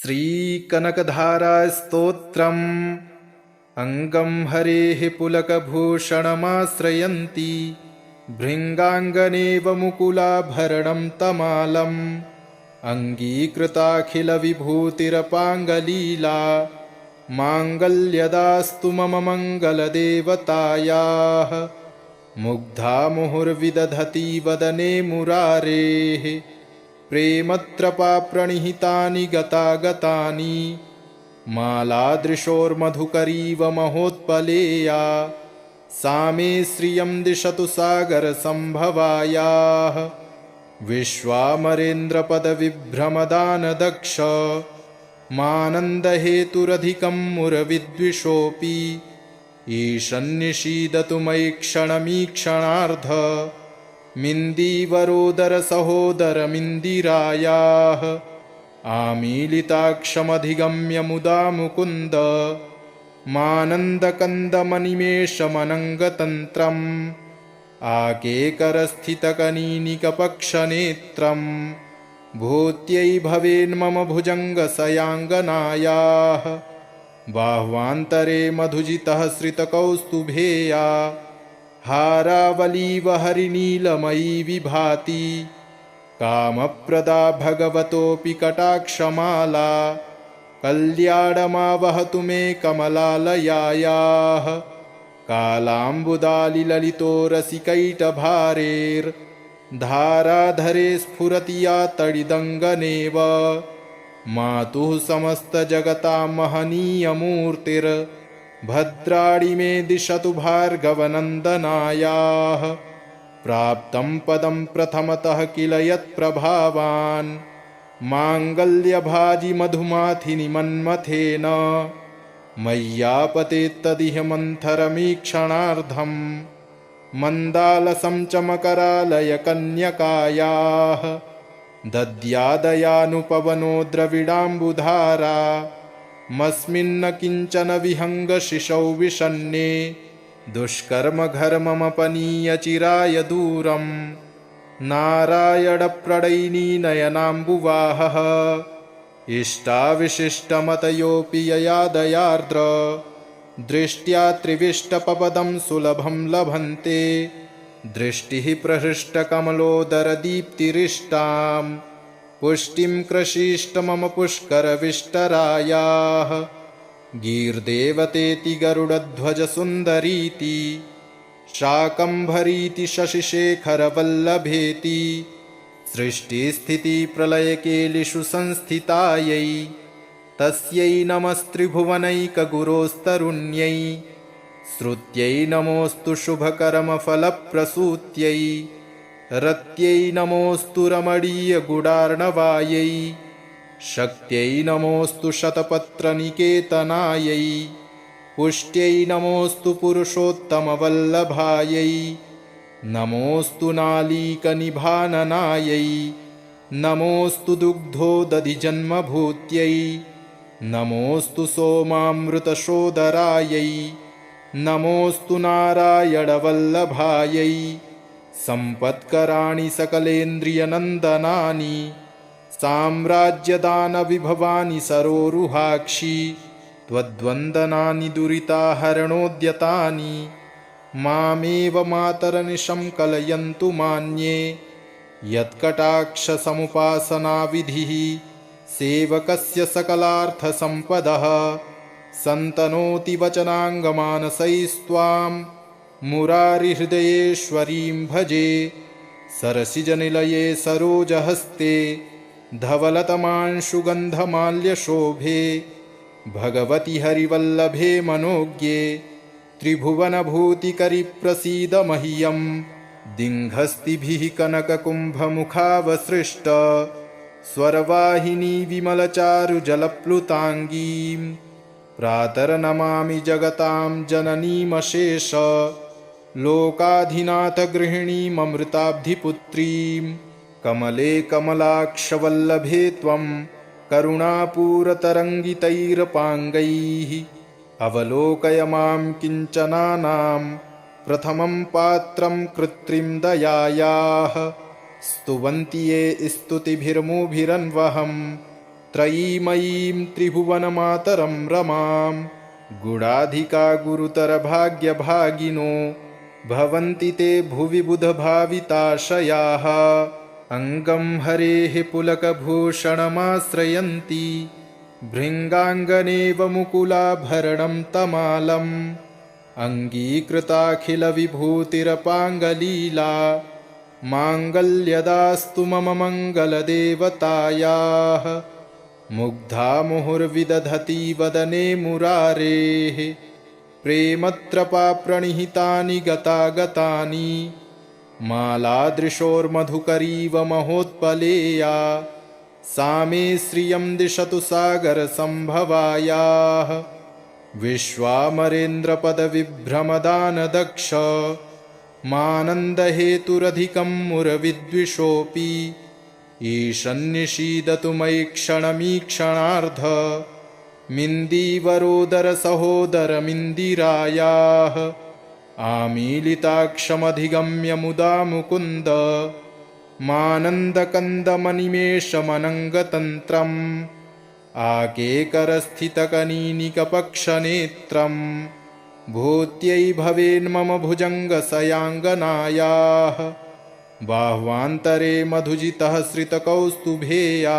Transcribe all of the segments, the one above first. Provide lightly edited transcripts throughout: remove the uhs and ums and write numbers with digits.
श्रीकनकधारास्तोत्रम् अङ्गं हरेः पुलकभूषणमाश्रयन्ती भृङ्गाङ्गनेव मुकुलाभरणं तमालम् अङ्गीकृताखिलविभूतिरपाङ्गलीला माङ्गल्यदास्तु मम मङ्गलदेवतायाः मुग्धा मुहुर्विदधती वदने मुरारेः प्रेमत्रपाप्रणिहितानि गतागतानि मालादृशोर्मधुकरीव महोत्पलेया सा मे श्रियं दिशतु सागरसम्भवायाः विश्वामरेन्द्रपदविभ्रमदानदक्ष मानन्दहेतुरधिकं मुरविद्विषोऽपि ईशन्निषीदतु मयि क्षणमीक्षणार्ध मिन्दीवरोदरसहोदरमिन्दिरायाः आमीलिताक्षमधिगम्य मुदा मुकुन्द मानन्दकन्दमनिमेषमनङ्गतन्त्रम् आकेकरस्थितकनीनिकपक्षनेत्रम् भूत्यै भवेन्मम भुजङ्गसयाङ्गनायाः बाह्वान्तरे मधुजितः श्रितकौस्तुभेया हारावलीव हरिनीलमयी विभाति कामप्रदा भगवतोऽपि कटाक्षमाला कल्याणमावहतु मे कमलालयायाः कालाम्बुदालिललितो रसिकैटभारेर्धाराधरे स्फुरति या तडिदङ्गनेव मातुः समस्तजगतां महनीयमूर्तिर्भद्राणि मे दिशतु भार्गवनन्दनायाः प्राप्तं पदं प्रथमतः किल यत्प्रभावान् माङ्गल्यभाजि मधुमाथिनि मन्मथेन मय्यापतेत्तदिह मन्थरमीक्षणार्धम् मन्दालसं च मकरालयकन्यकायाः दद्यादयानुपवनो द्रविडाम्बुधारा मस्मिन्न किञ्चन विहङ्गशिशौ विषण्णे दुष्कर्मघर्ममपनीय चिराय दूरम् नारायणप्रणयिनी-नयनाम्बुवाहः इष्टाविशिष्टमतयोऽपि ययादयार्द्र दृष्ट्या त्रिविष्टपपदं सुलभं लभन्ते दृष्टिः प्रहृष्टकमलोदरदीप्तिरिष्टां पुष्टिं कृषीष्ट मम पुष्करविष्टरायाः गीर्देवतेति गरुडध्वजसुन्दरीति शाकम्भरीति शशिशेखरवल्लभेति सृष्टिस्थितिप्रलयकेलिषु संस्थितायै तस्यै नमस्त्रिभुवनैकगुरोस्तरुण्यै श्रुत्यै नमोऽस्तु शुभकर्मफलप्रसूत्यै रत्यै नमोऽस्तु रमणीयगुडार्णवायै शक्त्यै नमोऽस्तु शतपत्रनिकेतनायै पुष्ट्यै नमोऽस्तु पुरुषोत्तमवल्लभायै नमोऽस्तु नालीकनिभाननायै नमोऽस्तु दुग्धोदधिजन्मभूत्यै नमोऽस्तु सोमामृतशोदरायै नमोऽस्तु नारायणवल्लभायै सम्पत्कराणि सकलेन्द्रियनन्दनानि साम्राज्यदानविभवानि सरोरुहाक्षि त्वद्वन्दनानि दुरिताहरणोद्यतानि मामेव मातरनिशं कलयन्तु मान्ये यत्कटाक्षसमुपासनाविधिः सेवकस्य सकलार्थसम्पदः सन्तनोति वचनाङ्गमानसैस्त्वां मुरारिहृदयेश्वरीं भजे सरसिजनिलये सरोजहस्ते धवलतमांशुगन्धमाल्यशोभे भगवति हरिवल्लभे मनोज्ञे त्रिभुवनभूतिकरि प्रसीद मह्यं दिङ्घस्तिभिः कनककुम्भमुखावसृष्ट स्वरवाहिनी विमलचारुजलप्लुताङ्गीं प्रातर्नमामि जगतां जननीमशेष लोकाधिनाथगृहिणीममृताब्धिपुत्रीं कमले कमलाक्षवल्लभे त्वं करुणापूरतरङ्गितैरपाङ्गैः अवलोकय मां किञ्चनानां प्रथमं पात्रं कृत्रिं दयायाः स्तुवन्ति ये स्तुतिभिर्मुभिरन्वहं त्रयीमयीं त्रिभुवनमातरं रमां गुणाधिका गुरुतरभाग्यभागिनो भवन्ति ते भुवि बुधभाविताशयाः अङ्गं हरेः पुलकभूषणमाश्रयन्ति भृङ्गाङ्गनेव मुकुलाभरणं तमालम् अङ्गीकृताखिलविभूतिरपाङ्गलीला माङ्गल्यदास्तु मम मङ्गलदेवतायाः मुग्धा मुहुर्विदधति वदने मुरारेः प्रेमत्रपाप्रणिहितानि गतागतानि मालादृशोर्मधुकरीव महोत्पलेया सा मे श्रियं दिशतु सागरसम्भवायाः विश्वामरेन्द्रपदविभ्रमदानदक्ष मानन्दहेतुरधिकं मुरविद्विषोऽपि ईशन्निषीदतु मयि क्षणमीक्षणार्ध मिन्दीवरोदरसहोदरमिन्दिरायाः आमीलिताक्षमधिगम्य मुदा मुकुन्द मानन्दकन्दमनिमेषमनङ्गतन्त्रम् आकेकरस्थितकनीनिकपक्षनेत्रम् भूत्यै भवेन्मम भुजङ्गसयाङ्गनायाः बाह्वान्तरे मधुजितः श्रितकौस्तुभेया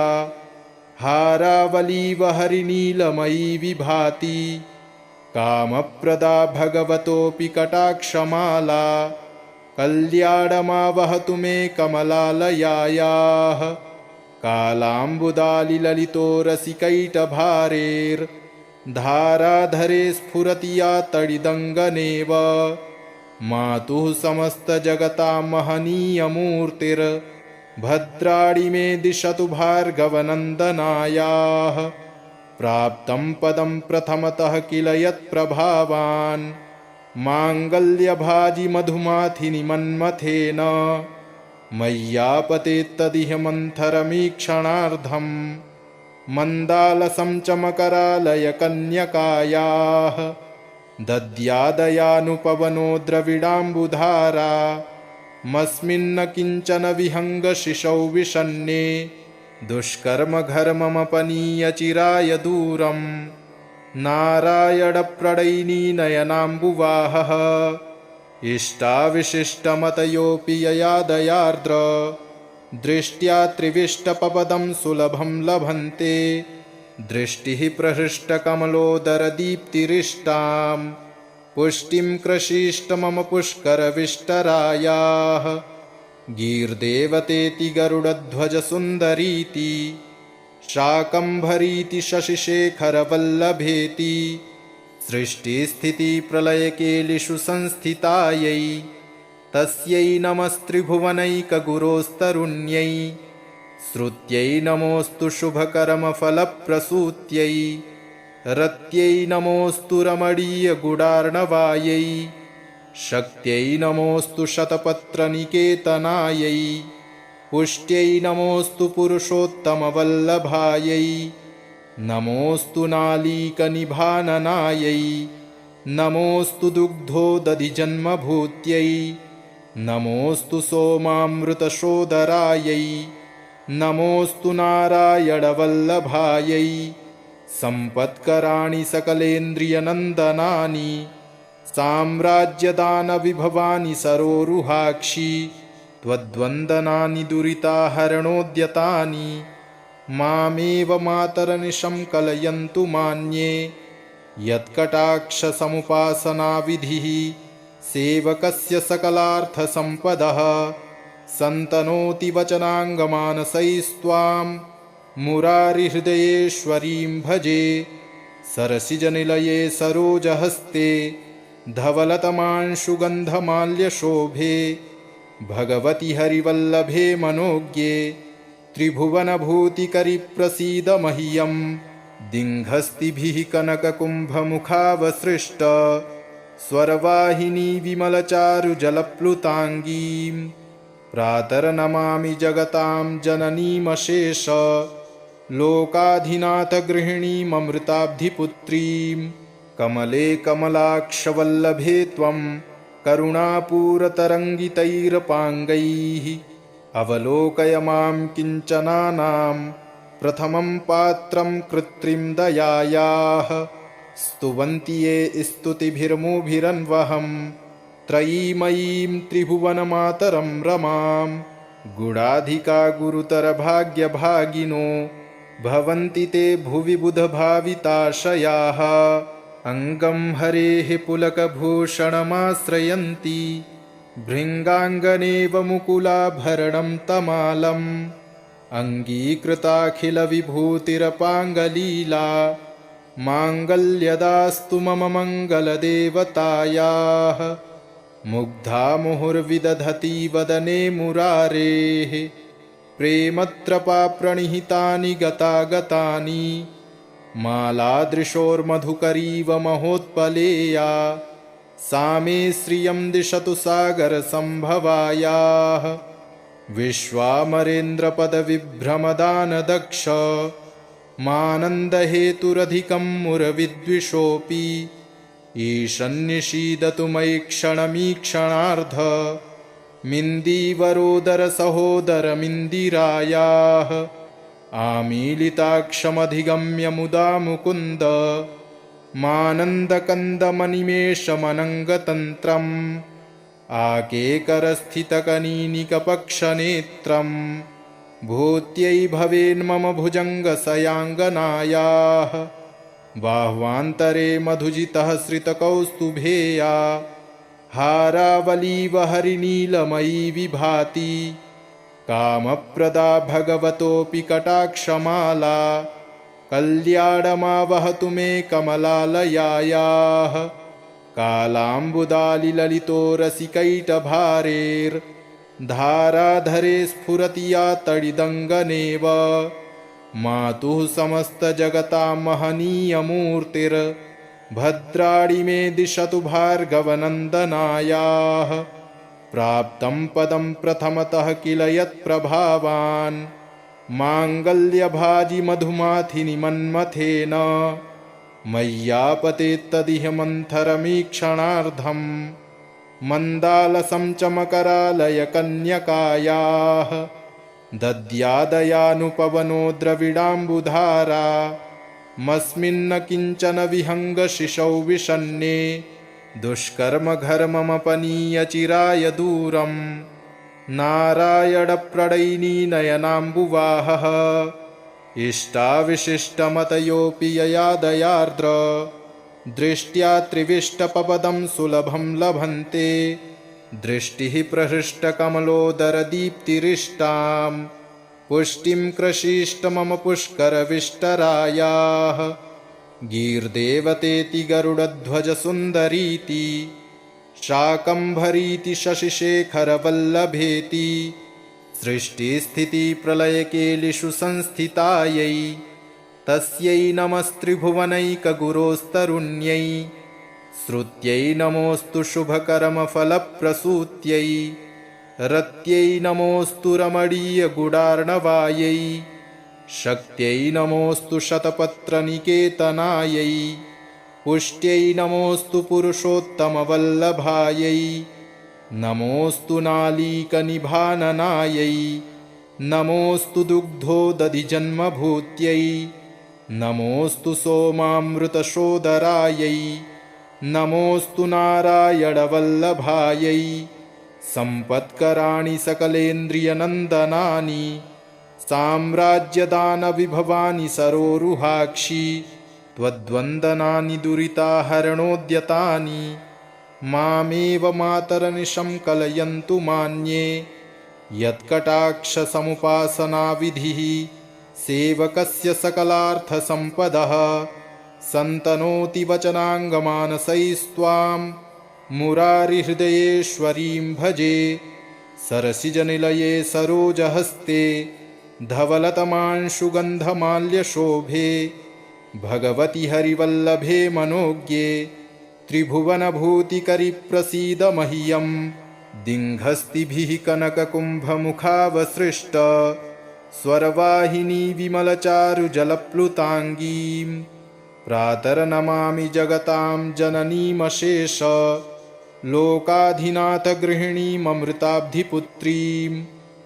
हारावलीव हरिनीलमयी विभाति कामप्रदा भगवतोऽपि कटाक्षमाला कल्याणमावहतु मे कमलालयायाः कालाम्बुदालिललितो रसिकैटभारेर्धाराधरे स्फुरति या तडिदङ्गनेव मातुः समस्तजगतां महनीयमूर्तिर्भद्राणि मे दिशतु भार्गवनन्दनायाः प्राप्तं पदं प्रथमतः किल यत्प्रभावान् माङ्गल्यभाजि मधुमाथिनि मन्मथेन मय्यापतेत्तदिह मन्थरमीक्षणार्धम् मन्दालसं च मकरालयकन्यकायाः दद्यादयानुपवनो द्रविडाम्बुधारा मस्मिन्न किञ्चन विहङ्गशिशौ विषण्णे दुष्कर्मघर्ममपनीय चिराय दूरम् नारायणप्रणयिनी-नयनाम्बुवाहः इष्टाविशिष्टमतयोऽपि यया दयार्द्र दृष्ट्या त्रिविष्टपपदं सुलभं लभन्ते दृष्टिः प्रहृष्टकमलोदरदीप्तिरिष्टां पुष्टिं कृषीष्ट मम पुष्करविष्टरायाः गीर्देवतेति गरुडध्वजसुन्दरीति शाकम्भरीति शशिशेखरवल्लभेति सृष्टिस्थितिप्रलयकेलिषु संस्थितायै तस्यै नमस्त्रिभुवनैकगुरोस्तरुण्यै श्रुत्यै नमोऽस्तु शुभकर्मफलप्रसूत्यै रत्यै नमोऽस्तु रमणीयगुडार्णवायै शक्त्यै नमोऽस्तु शतपत्रनिकेतनायै पुष्ट्यै नमोऽस्तु पुरुषोत्तमवल्लभायै नमोऽस्तु नालीकनिभाननायै नमोऽस्तु दुग्धोदधिजन्मभूत्यै नमोऽस्तु सोमामृतशोदरायै नमोऽस्तु नारायणवल्लभायै सम्पत्कराणि सकलेन्द्रियनन्दनानि साम्राज्यदानविभवानि सरोरुहाक्षि त्वद्वन्दनानि दुरिताहरणोद्यतानि मामेव मातरनिशं कलयन्तु मान्ये यत्कटाक्षसमुपासनाविधिः सेवकस्य सकलार्थसम्पदः सन्तनोति वचनाङ्गमानसैस्त्वां मुरारिहृदयेश्वरीं भजे सरसिजनिलये सरोजहस्ते धवलतमांशुगन्धमाल्यशोभे भगवति हरिवल्लभे मनोज्ञे त्रिभुवनभूतिकरि प्रसीद मह्यं दिङ्घस्तिभिः कनककुम्भमुखावसृष्ट स्वरवाहिनी विमलचारुजलप्लुताङ्गीं प्रातर्नमामि जगतां जननीमशेष लोकाधिनाथगृहिणीममृताब्धिपुत्रीं कमले कमलाक्षवल्लभे त्वं करुणापूरतरङ्गितैरपाङ्गैः अवलोकय मां किञ्चनानां प्रथमं पात्रं कृत्रिं दयायाः स्तुवन्ति ये स्तुतिभिर्मुभिरन्वहं त्रयीमयीं त्रिभुवनमातरं रमां गुणाधिका गुरुतरभाग्यभागिनो भवन्ति ते भुवि बुधभाविताशयाः अङ्गं हरेः पुलकभूषणमाश्रयन्ति भृङ्गाङ्गनेव मुकुलाभरणं तमालम् अङ्गीकृताखिलविभूतिरपाङ्गलीला माङ्गल्यदास्तु मम मङ्गलदेवतायाः मुग्धा मुहुर्विदधति वदने मुरारेः प्रेमत्रपाप्रणिहितानि गतागतानि मालादृशोर्मधुकरीव महोत्पलेया सा मे श्रियं दिशतु सागरसम्भवायाः विश्वामरेन्द्रपदविभ्रमदानदक्ष मानन्दहेतुरधिकं मुरविद्विषोऽपि ईशन्निषीदतु मयि क्षणमीक्षणार्ध मिन्दीवरोदरसहोदरमिन्दिरायाः आमीलिताक्षमधिगम्य मुदा मुकुन्द मानन्दकन्दमनिमेषमनङ्गतन्त्रम् आकेकरस्थितकनीनिकपक्षनेत्रं भूत्यै भवेन्मम भुजङ्गसयाङ्गनायाः बाह्वान्तरे मधुजितः श्रितकौस्तुभेया हारावलीव हरिनीलमयी विभाति कामप्रदा भगवतोऽपि कटाक्षमाला कल्याणमावहतु मे कमलालयायाः कालाम्बुदालिललितो रसिकैटभारेर्धाराधरे स्फुरति या तडिदङ्गनेव मातुः समस्तजगतां महनीयमूर्तिर्भद्राणि मे दिशतु भार्गवनन्दनायाः प्राप्तं पदं प्रथमतः किल यत्प्रभावान् माङ्गल्यभाजि मधुमाथिनि मन्मथेन मय्यापतेत्तदिह मन्थरमीक्षणार्धं मन्दालसं च मकरालयकन्यकायाः दद्यादयानुपवनो द्रविडाम्बुधारा मस्मिन्न किञ्चन विहङ्गशिशौ विषण्णे दुष्कर्मघर्ममपनीय चिराय दूरं नारायणप्रणयिनी-नयनाम्बुवाहः इष्टाविशिष्टमतयोऽपि ययादयार्द्र दृष्ट्या त्रिविष्टपपदं सुलभं लभन्ते दृष्टिः प्रहृष्टकमलोदरदीप्तिरिष्टां पुष्टिं कृषीष्ट मम पुष्करविष्टरायाः गीर्देवतेति गरुडध्वजसुन्दरीति शाकम्भरीति शशिशेखरवल्लभेति सृष्टिस्थितिप्रलयकेलिषु संस्थितायै तस्यै नमस्त्रिभुवनैकगुरोस्तरुण्यै श्रुत्यै नमोऽस्तु शुभकर्मफलप्रसूत्यै रत्यै नमोऽस्तु रमणीयगुडार्णवायै शक्त्यै नमोऽस्तु शतपत्रनिकेतनायै पुष्ट्यै नमोऽस्तु पुरुषोत्तमवल्लभायै नमोऽस्तु नालीकनिभाननायै नमोऽस्तु दुग्धोदधिजन्मभूत्यै नमोऽस्तु सोमामृतशोदरायै नमोऽस्तु नारायणवल्लभायै सम्पत्कराणि सकलेन्द्रियनन्दनानि साम्राज्यदानविभवानि सरोरुहाक्षि त्वद्वन्दनानि दुरिताहरणोद्यतानि मामेव मातरनिशं कलयन्तु मान्ये यत्कटाक्षसमुपासनाविधिः सेवकस्य सकलार्थसम्पदः सन्तनोति वचनाङ्गमानसैस्त्वां मुरारिहृदयेश्वरीं भजे सरसिजनिलये सरोजहस्ते धवलतमांशुगन्धमाल्यशोभे भगवति हरिवल्लभे मनोज्ञे त्रिभुवनभूतिकरि मह्यं दिङ्घस्तिभिः कनककुम्भमुखावसृष्ट स्वरवाहिनी विमलचारुजलप्लुताङ्गीं प्रातर्नमामि जगतां जननीमशेष लोकाधिनाथगृहिणीममृताब्धिपुत्रीं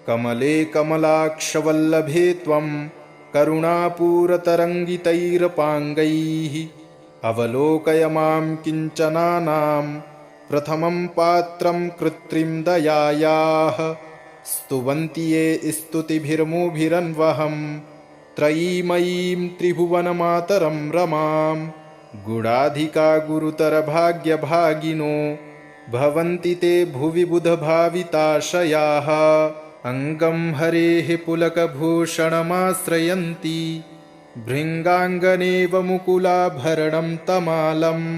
कमले कमलाक्षवल्लभे त्वं करुणापूरतरङ्गितैरपाङ्गैः अवलोकय मां किञ्चनानां प्रथमं पात्रं कृत्रिं दयायाः स्तुवन्ति ये स्तुतिभिर्मुभिरन्वहं त्रयीमयीं त्रिभुवनमातरं रमां गुणाधिका गुरुतरभाग्यभागिनो भवन्ति ते भुवि बुधभाविताशयाः अङ्गं हरेः पुलकभूषणमाश्रयन्ति भृङ्गाङ्गनेव मुकुलाभरणं तमालम्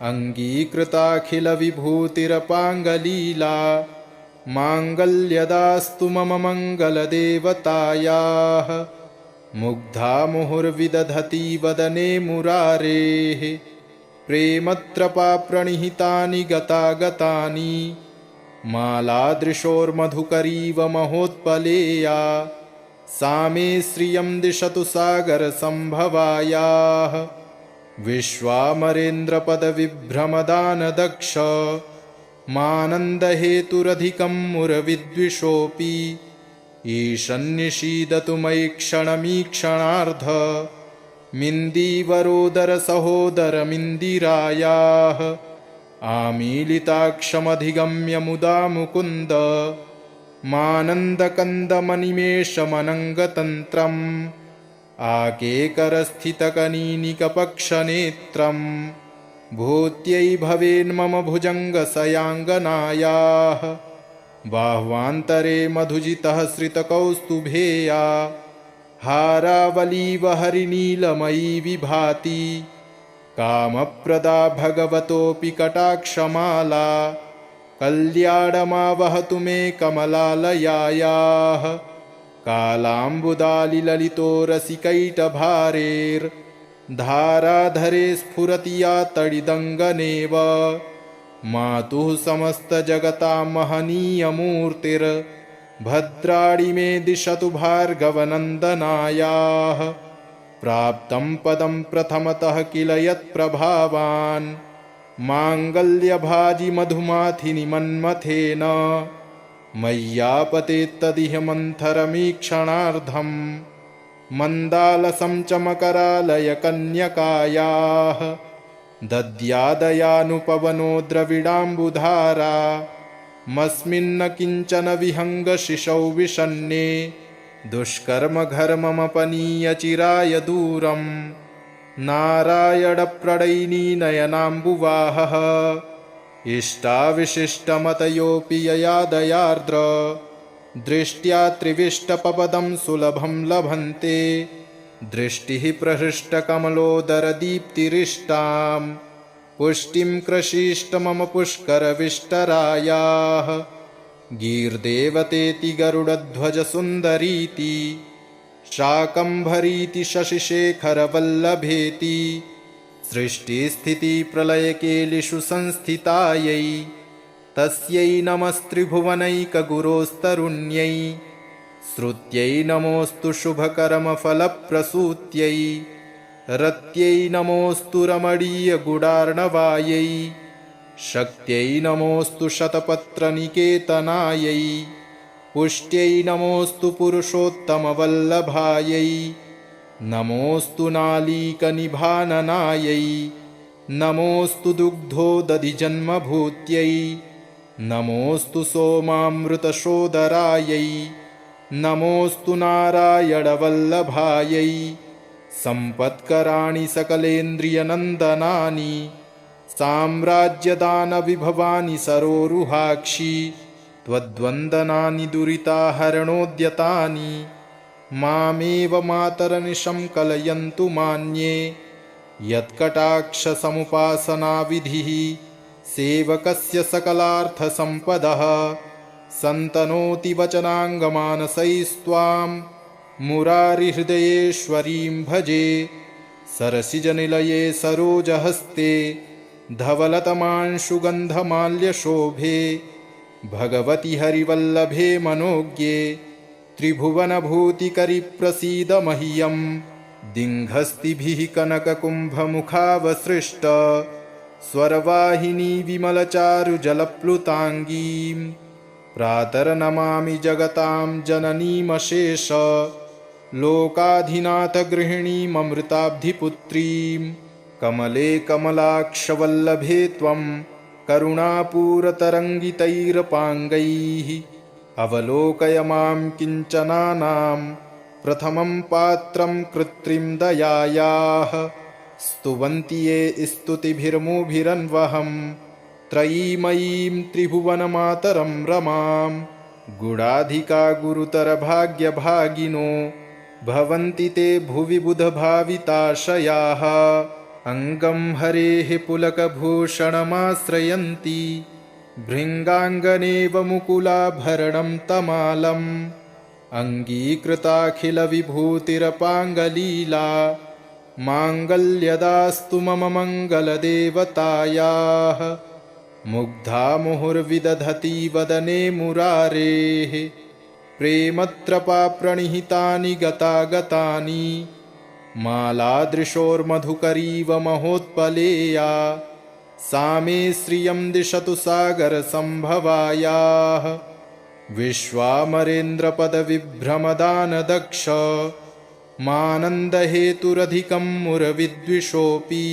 अङ्गीकृताखिलविभूतिरपाङ्गलीला माङ्गल्यदास्तु मम मङ्गलदेवतायाः मुग्धा मुहुर्विदधति वदने मुरारेः प्रेमत्रपाप्रणिहितानि गतागतानि मालादृशोर्मधुकरीव महोत्पलेया सा मे श्रियं दिशतु सागरसम्भवायाः विश्वामरेन्द्रपदविभ्रमदानदक्ष मानन्दहेतुरधिकं मुरविद्विषोऽपि ईशन्निषीदतु मयि क्षणमीक्षणार्ध मिन्दीवरोदरसहोदरमिन्दिरायाः आमीलिताक्षमधिगम्य मुदा मुकुन्द मानन्दकन्दमनिमेषमनङ्गतन्त्रम् आकेकरस्थितकनीनिकपक्षनेत्रम् भूत्यै भवेन्मम भुजङ्गसयाङ्गनायाः बाह्वान्तरे मधुजितः श्रितकौस्तुभेया हारावलीव हरिनीलमयी विभाति कामप्रदा भगवतोऽपि कटाक्षमाला कल्याणमावहतु मे कमलालयायाः कालाम्बुदालिललितो रसिकैटभारेर्धाराधरे स्फुरति या तडिदङ्गनेव मातुः समस्तजगतां महनीयमूर्तिर्भद्राणि मे दिशतु भार्गवनन्दनायाः प्राप्तं पदं प्रथमतः किल यत्प्रभावान् माङ्गल्यभाजि मधुमाथिनि मन्मथेन मय्यापतेत्तदिह मन्थरमीक्षणार्धम् मन्दालसं च मकरालय कन्यकायाः दद्यादयानुपवनो द्रविडाम्बुधारा मस्मिन्न किञ्चन विहङ्गशिशौ विषण्णे दुष्कर्मघर्ममपनीय चिराय दूरम् नारायणप्रणयिनी-नयनाम्बुवाहः इष्टाविशिष्टमतयोऽपि यया दयार्द्र दृष्ट्या त्रिविष्टपपदं सुलभं लभन्ते दृष्टिः प्रहृष्टकमलोदरदीप्तिरिष्टां पुष्टिं कृषीष्ट मम पुष्करविष्टरायाः गीर्देवतेति गरुडध्वजसुन्दरीति शाकम्भरीति शशिशेखरवल्लभेति सृष्टिस्थितिप्रलयकेलिषु संस्थितायै तस्यै नमस्त्रिभुवनैकगुरोस्तरुण्यै श्रुत्यै नमोऽस्तु शुभकर्मफलप्रसूत्यै रत्यै नमोऽस्तु रमणीयगुडार्णवायै शक्त्यै नमोऽस्तु शतपत्रनिकेतनायै पुष्ट्यै नमोऽस्तु पुरुषोत्तमवल्लभायै नमोऽस्तु नालीकनिभाननायै नमोऽस्तु दुग्धोदधिजन्मभूत्यै नमोऽस्तु सोमामृतशोदरायै नमोऽस्तु नारायणवल्लभायै सम्पत्कराणि सकलेन्द्रियनन्दनानि साम्राज्यदानविभवानि सरोरुहाक्षि त्वद्वन्दनानि दुरिताहरणोद्यतानि मामेव मातरनिशं कलयन्तु मान्ये यत्कटाक्षसमुपासनाविधिः सेवकस्य सकलार्थसम्पदः सन्तनोति वचनाङ्गमानसैस्त्वां मुरारिहृदयेश्वरीं भजे सरसिजनिलये सरोजहस्ते धवलतमांशुगन्धमाल्यशोभे भगवति हरिवल्लभे मनोज्ञे त्रिभुवनभूतिकरि प्रसीद मह्यं दिङ्घस्तिभिः कनककुम्भमुखावसृष्ट स्वरवाहिनी विमलचारुजलप्लुताङ्गीं प्रातर्नमामि जगतां जननीमशेष लोकाधिनाथगृहिणीममृताब्धिपुत्रीं कमले कमलाक्षवल्लभे त्वं करुणापूरतरङ्गितैरपाङ्गैः अवलोकय मां किञ्चनानां प्रथमं पात्रं कृत्रिं दयायाः स्तुवन्ति ये स्तुतिभिर्मुभिरन्वहं त्रयीमयीं त्रिभुवनमातरं रमां गुणाधिका गुरुतरभाग्यभागिनो भवन्ति ते भुवि बुधभाविताशयाः अङ्गं हरेः पुलकभूषणमाश्रयन्ति भृङ्गाङ्गनेव मुकुलाभरणं तमालम् अङ्गीकृताखिलविभूतिरपाङ्गलीला माङ्गल्यदास्तु मम मङ्गलदेवतायाः मुग्धा मुहुर्विदधति वदने मुरारेः प्रेमत्रपाप्रणिहितानि गतागतानि मालादृशोर्मधुकरीव महोत्पलेया सा मे श्रियं दिशतु सागरसम्भवायाः विश्वामरेन्द्रपदविभ्रमदानदक्ष मानन्दहेतुरधिकं मुरविद्विषोऽपि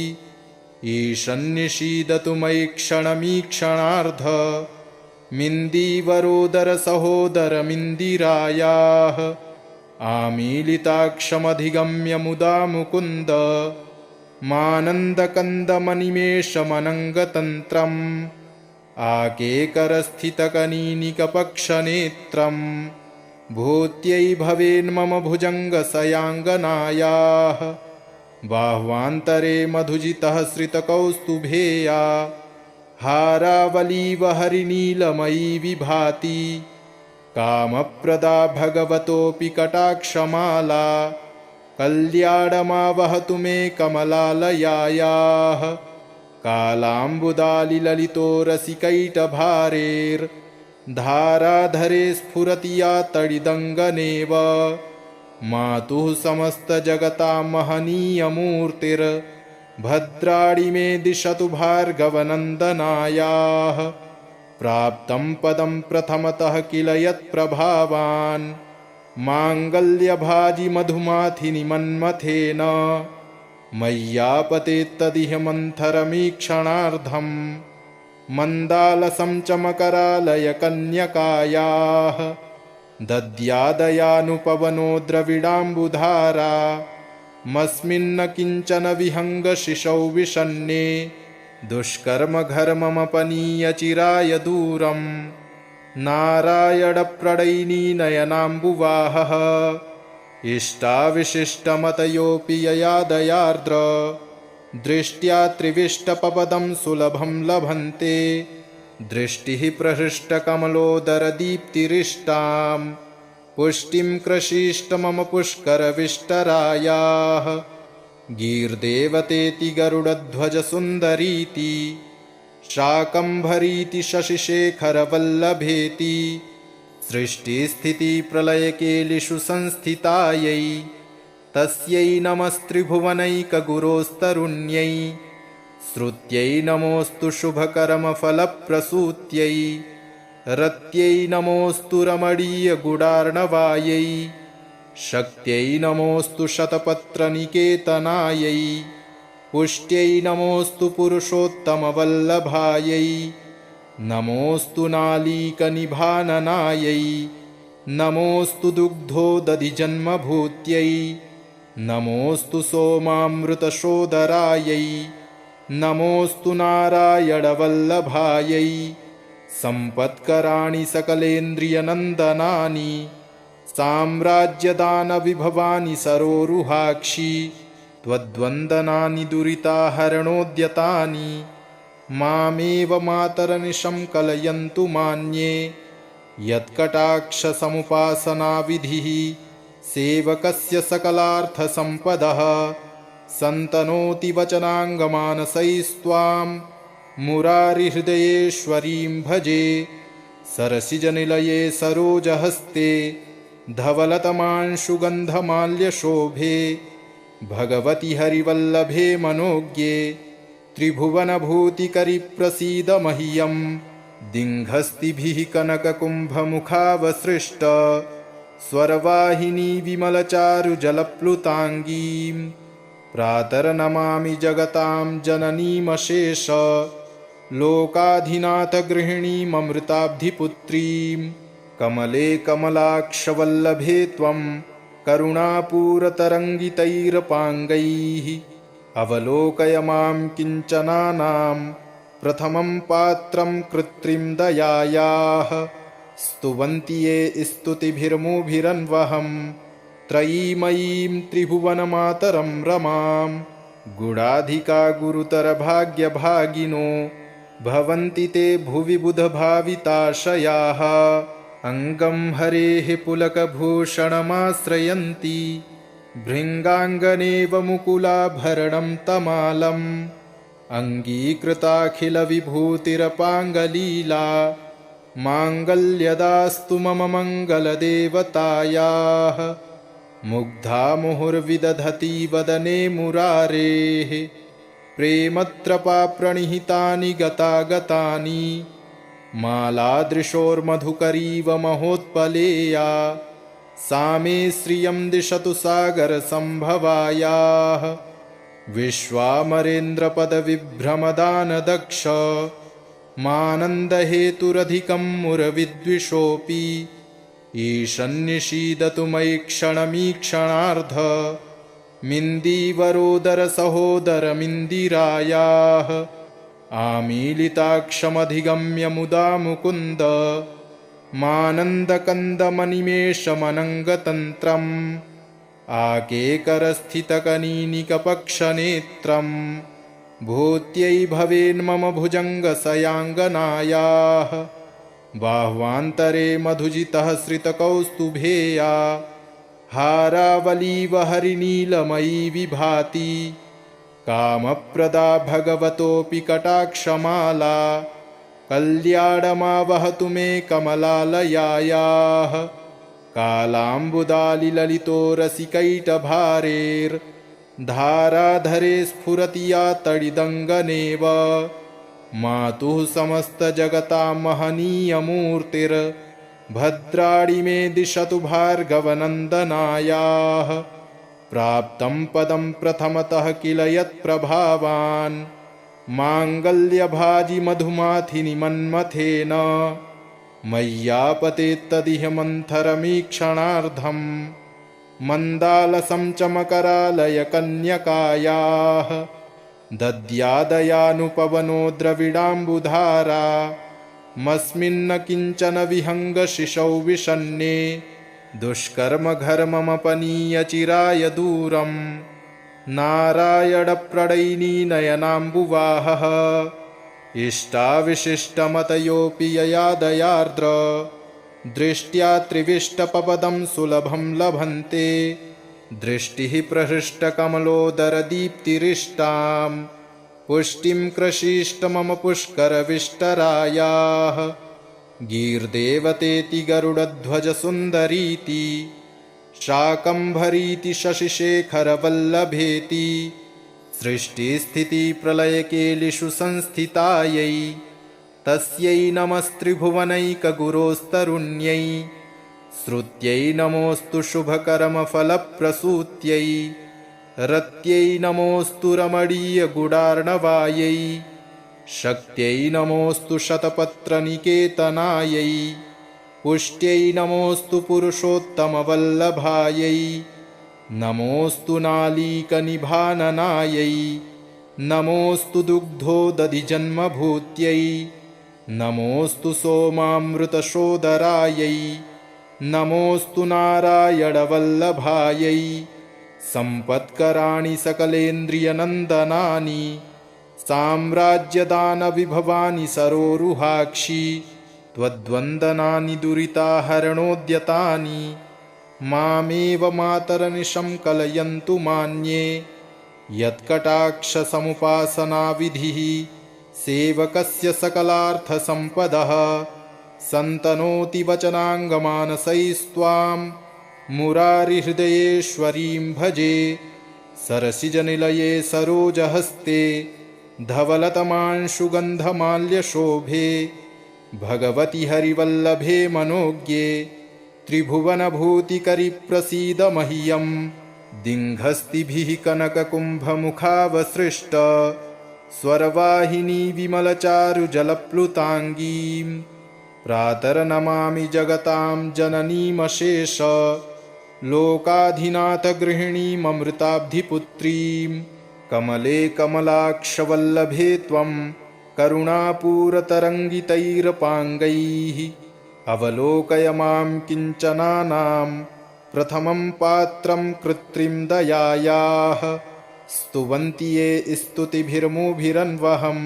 ईशन्निषीदतु मयि क्षणमीक्षणार्ध मिन्दीवरोदरसहोदरमिन्दिरायाः आमीलिताक्षमधिगम्य मुदा मुकुन्द मानन्दकन्दमनिमेषमनङ्गतन्त्रम् आकेकरस्थितकनीनिकपक्षनेत्रम् भूत्यै भवेन्मम भुजङ्गसयाङ्गनायाः बाह्वान्तरे मधुजितः श्रितकौस्तुभेया हारावलीव हरिनीलमयी विभाति कामप्रदा भगवतोऽपि कटाक्षमाला कल्याणमावहतु मे कमलालयायाः कालाम्बुदालिललितो रसिकैटभारेर्धाराधरे स्फुरति या तडिदङ्गनेव मातुः समस्तजगतां महनीयमूर्तिर्भद्राणि मे दिशतु भार्गवनन्दनायाः प्राप्तं पदं प्रथमतः किल यत्प्रभावान् माङ्गल्यभाजि मधुमाथिनि मन्मथेन मय्यापतेत्तदिह मन्थरमीक्षणार्धम् मन्दालसं च मकरालय कन्यकायाः दद्यादयानुपवनो द्रविडाम्बुधारा मस्मिन्न किञ्चन विहङ्गशिशौ विषण्णे दुष्कर्मघर्ममपनीय चिराय दूरम् नारायणप्रणयिनी-नयनाम्बुवाहः इष्टाविशिष्टमतयोऽपि यया दयार्द्र दृष्ट्या त्रिविष्टपपदं सुलभं लभन्ते दृष्टिः प्रहृष्टकमलोदरदीप्तिरिष्टां पुष्टिं कृषीष्ट मम पुष्करविष्टरायाः गीर्देवतेति गरुडध्वजसुन्दरीति शाकम्भरीति शशिशेखरवल्लभेति सृष्टिस्थितिप्रलयकेलिषु संस्थितायै तस्यै नमस्त्रिभुवनैकगुरोस्तरुण्यै श्रुत्यै नमोऽस्तु शुभकर्मफलप्रसूत्यै रत्यै नमोऽस्तु रमणीयगुडार्णवायै शक्त्यै नमोऽस्तु शतपत्रनिकेतनायै पुष्ट्यै नमोऽस्तु पुरुषोत्तमवल्लभायै नमोऽस्तु नालीकनिभाननायै नमोऽस्तु दुग्धोदधिजन्मभूत्यै नमोऽस्तु सोमामृतशोदरायै नमोऽस्तु नारायणवल्लभायै सम्पत्कराणि सकलेन्द्रियनन्दनानि साम्राज्यदानविभवानि सरोरुहाक्षि त्वद्वन्दनानि दुरिताहरणोद्यतानि मामेव मातरनिशं कलयन्तु मान्ये यत्कटाक्षसमुपासनाविधिः सेवकस्य सकलार्थसम्पदः सन्तनोति वचनाङ्गमानसैस्त्वां मुरारिहृदयेश्वरीं भजे सरसिजनिलये सरोजहस्ते धवलतमांशुगन्धमाल्यशोभे भगवति हरिवल्लभे मनोज्ञे त्रिभुवनभूतिकरि प्रसीद मह्यं दिङ्घस्तिभिः कनककुम्भमुखावसृष्ट स्वरवाहिनी विमलचारुजलप्लुताङ्गीं प्रातर्नमामि जगतां जननीमशेष लोकाधिनाथगृहिणीममृताब्धिपुत्रीं कमले कमलाक्षवल्लभे त्वं करुणापूरतरङ्गितैरपाङ्गैः अवलोकय मां किञ्चनानां प्रथमं पात्रं कृत्रिं दयायाः स्तुवन्ति ये स्तुतिभिर्मुभिरन्वहं त्रयीमयीं त्रिभुवनमातरं रमां गुणाधिका गुरुतरभाग्यभागिनो भवन्ति ते भुवि बुधभाविताशयाः अङ्गं हरेः पुलकभूषणमाश्रयन्ति भृङ्गाङ्गनेव मुकुलाभरणं तमालम् अङ्गीकृताखिलविभूतिरपाङ्गलीला माङ्गल्यदास्तु मम मङ्गलदेवतायाः मुग्धा मुहुर्विदधति वदने मुरारेः प्रेमत्रपाप्रणिहितानि गतागतानि मालादृशोर्मधुकरीव महोत्पलेया सा मे श्रियं दिशतु सागरसम्भवायाः विश्वामरेन्द्रपदविभ्रमदानदक्ष मानन्दहेतुरधिकं मुरविद्विषोऽपि ईशन्निषीदतु मयि क्षणमीक्षणार्ध मिन्दीवरोदरसहोदरमिन्दिरायाः आमीलिताक्षमधिगम्य मुदा मुकुन्द मानन्दकन्दमनिमेषमनङ्गतन्त्रम् आकेकरस्थितकनीनिकपक्षनेत्रम् भूत्यै भवेन्मम भुजङ्गसयाङ्गनायाः बाह्वान्तरे मधुजितः श्रितकौस्तुभेया हारावलीव हरिनीलमयी विभाति कामप्रदा भगवतोऽपि कटाक्षमाला कल्याणमावहतु मे कमलालयायाः कालाम्बुदालिललितो रसिकैटभारेर्धाराधरे स्फुरति या तडिदङ्गनेव मातुः समस्तजगतां महनीयमूर्तिर्भद्राणि मे दिशतु भार्गवनन्दनायाः प्राप्तं पदं प्रथमतः किल यत्प्रभावान् माङ्गल्यभाजि मधुमाथिनि मन्मथेन मय्यापतेत्तदिह मन्थरमीक्षणार्धं मन्दालसं च मकरालयकन्यकायाः दद्यादयानुपवनो द्रविडाम्बुधारा मस्मिन्न किञ्चन विहङ्गशिशौ विषण्णे दुष्कर्मघर्ममपनीय चिराय दूरं नारायणप्रणयिनी-नयनाम्बुवाहः इष्टाविशिष्टमतयोऽपि यया दयार्द्र दृष्ट्या त्रिविष्टपपदं सुलभं लभन्ते दृष्टिः प्रहृष्टकमलोदरदीप्तिरिष्टां पुष्टिं कृषीष्ट मम पुष्करविष्टरायाः गीर्देवतेति गरुडध्वजसुन्दरीति शाकम्भरीति शशिशेखरवल्लभेति सृष्टिस्थितिप्रलयकेलिषु संस्थितायै तस्यै नमस्त्रिभुवनैकगुरोस्तरुण्यै श्रुत्यै नमोऽस्तु शुभकर्मफलप्रसूत्यै रत्यै नमोऽस्तु रमणीयगुडार्णवायै शक्त्यै नमोऽस्तु शतपत्रनिकेतनायै पुष्ट्यै नमोऽस्तु पुरुषोत्तमवल्लभायै नमोऽस्तु नालीकनिभाननायै नमोऽस्तु दुग्धोदधिजन्मभूत्यै नमोऽस्तु सोमामृतशोदरायै नमोऽस्तु नारायणवल्लभायै सम्पत्कराणि सकलेन्द्रियनन्दनानि साम्राज्यदानविभवानि सरोरुहाक्षि त्वद्वन्दनानि दुरिताहरणोद्यतानि मामेव मातरनिशं कलयन्तु मान्ये यत्कटाक्षसमुपासनाविधिः सेवकस्य सकलार्थसम्पदः सन्तनोति वचनाङ्गमानसैस्त्वां मुरारिहृदयेश्वरीं भजे सरसिजनिलये सरोजहस्ते धवलतमांशुगन्धमाल्यशोभे भगवति हरिवल्लभे मनोज्ञे त्रिभुवनभूतिकरी प्रसीद मह्यं दिङ्घस्तिभिः कनककुम्भमुखावसृष्ट स्वरवाहिनी विमलचारुजलप्लुताङ्गीं प्रातर्नमामि जगतां जननीमशेष लोकाधिनाथगृहिणीममृताब्धिपुत्रीं कमले कमलाक्षवल्लभे त्वं करुणापूरतरङ्गितैरपाङ्गैः अवलोकय मां किञ्चनानां प्रथमं पात्रं कृत्रिं दयायाः स्तुवन्ति ये स्तुतिभिर्मुभिरन्वहं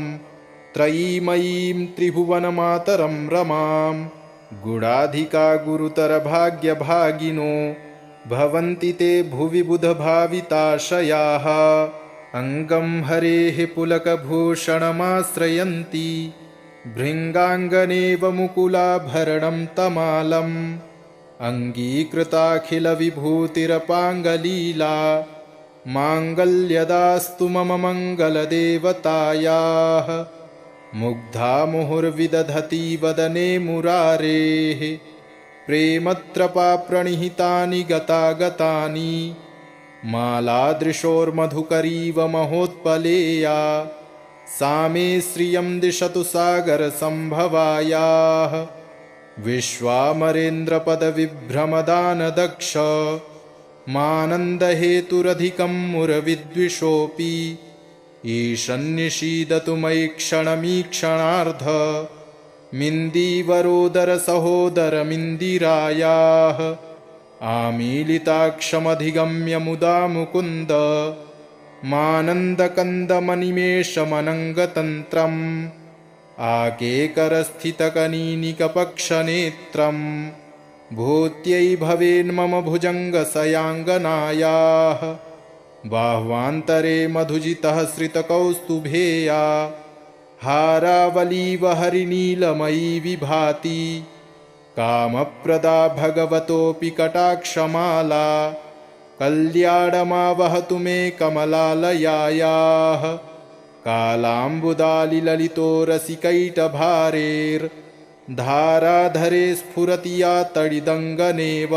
त्रयीमयीं त्रिभुवनमातरं रमां गुणाधिका गुरुतरभाग्यभागिनो भवन्ति ते भुवि बुधभाविताशयाः अङ्गं हरेः पुलकभूषणमाश्रयन्ति भृङ्गाङ्गनेव मुकुलाभरणं तमालम् अङ्गीकृताखिलविभूतिरपाङ्गलीला माङ्गल्यदास्तु मम मङ्गलदेवतायाः मुग्धा मुहुर्विदधति वदने मुरारेः प्रेमत्रपाप्रणिहितानि गतागतानि मालादृशोर्मधुकरीव महोत्पलेया सा मे श्रियं दिशतु सागरसम्भवायाः विश्वामरेन्द्रपदविभ्रमदानदक्ष मानन्दहेतुरधिकं मुरविद्विषोऽपि ईशन्निषीदतु मयि क्षणमीक्षणार्ध मिन्दीवरोदरसहोदरमिन्दिरायाः आमीलिताक्षमधिगम्य मुदा मुकुन्द मानन्दकन्दमनिमेषमनङ्गतन्त्रम् आकेकरस्थितकनीनिकपक्षनेत्रम् भूत्यै भवेन्मम भुजङ्गसयाङ्गनायाः बाह्वान्तरे मधुजितः श्रितकौस्तुभेया हारावलीव हरिनीलमयी विभाति कामप्रदा भगवतोऽपि कटाक्षमाला कल्याणमावहतु मे कमलालयायाः कालाम्बुदालिललितो रसिकैटभारेर्धाराधरे स्फुरति या तडिदङ्गनेव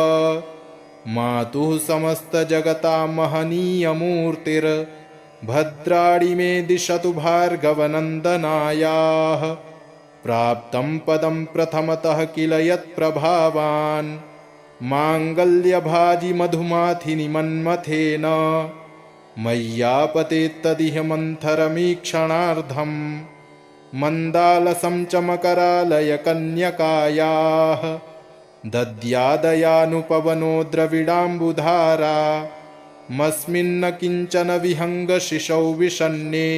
मातुः समस्तजगतां महनीयमूर्तिर्भद्राणि मे दिशतु भार्गवनन्दनायाः प्राप्तं पदं प्रथमतः किल यत्प्रभावान् माङ्गल्यभाजि मधुमाथिनि मन्मथेन मय्यापतेत्तदिह मन्थरमीक्षणार्धम् मन्दालसं च मकरालय कन्यकायाः दद्यादयानुपवनो द्रविडाम्बुधारा मस्मिन्न किञ्चन विहङ्गशिशौ विषण्णे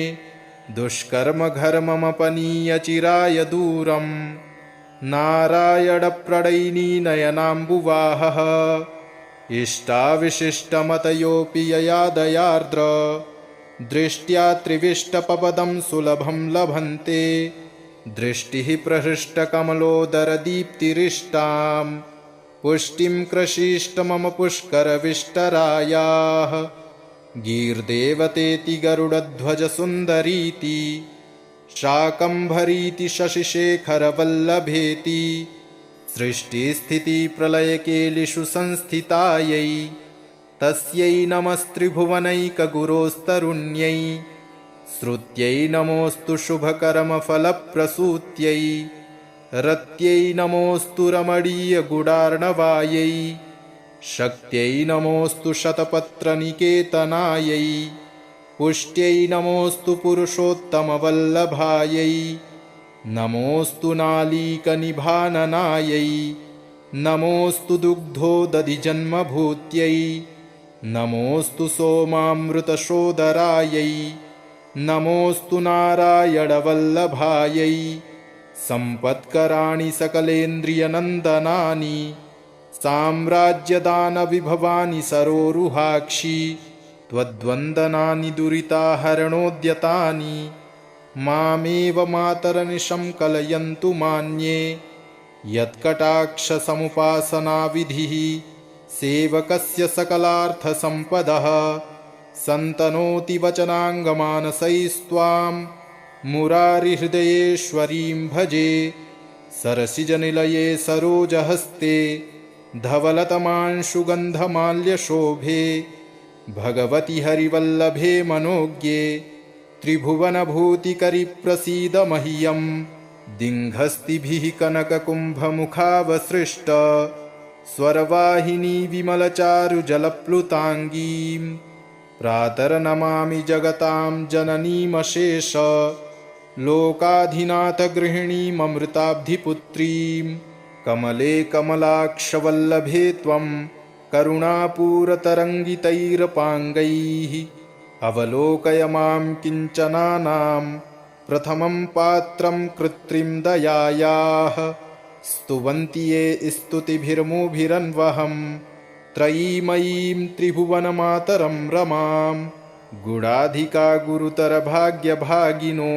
दुष्कर्मघर्ममपनीय चिराय दूरम् नारायणप्रणयिनी-नयनाम्बुवाहः इष्टाविशिष्टमतयोऽपि यया दयार्द्र दृष्ट्या त्रिविष्टपपदं सुलभं लभन्ते दृष्टिः प्रहृष्टकमलोदरदीप्तिरिष्टां पुष्टिं कृषीष्ट मम पुष्करविष्टरायाः गीर्देवतेति गरुडध्वजसुन्दरीति शाकम्भरीति शशिशेखरवल्लभेति सृष्टिस्थितिप्रलयकेलिषु संस्थितायै तस्यै नमस्त्रिभुवनैकगुरोस्तरुण्यै श्रुत्यै नमोऽस्तु शुभकर्मफलप्रसूत्यै रत्यै नमोऽस्तु रमणीयगुडार्णवायै शक्त्यै नमोऽस्तु शतपत्रनिकेतनायै पुष्ट्यै नमोऽस्तु पुरुषोत्तमवल्लभायै नमोऽस्तु नालीकनिभाननायै नमोऽस्तु दुग्धोदधिजन्मभूत्यै नमोऽस्तु सोमामृतशोदरायै नमोऽस्तु नारायणवल्लभायै सम्पत्कराणि सकलेन्द्रियनन्दनानि साम्राज्यदानविभवानि सरोरुहाक्षि त्वद्वन्दनानि दुरिताहरणोद्यतानि मामेव मातरनिशं कलयन्तु मान्ये यत्कटाक्षसमुपासनाविधिः सेवकस्य सकलार्थसम्पदः सन्तनोति वचनाङ्गमानसैस्त्वां मुरारिहृदयेश्वरीं भजे सरसिजनिलये सरोजहस्ते धवलतमांशुगन्धमाल्यशोभे भगवति हरिवल्लभे मनोज्ञे त्रिभुवनभूतिकरि प्रसीद मह्यम् दिङ्घस्तिभिः कनककुम्भमुखावसृष्ट स्वरवाहिनी विमलचारुजलप्लुताङ्गीम् प्रातर्नमामि जगतां जननीमशेष लोकाधिनाथगृहिणीममृताब्धिपुत्रीं कमले कमलाक्षवल्लभे त्वं करुणापूरतरङ्गितैरपाङ्गैः अवलोकय मां किञ्चनानां प्रथमं पात्रं कृत्रिं दयायाः स्तुवन्ति ये स्तुतिभिर्मुभिरन्वहं त्रयीमयीं त्रिभुवनमातरं रमां गुणाधिका गुरुतरभाग्यभागिनो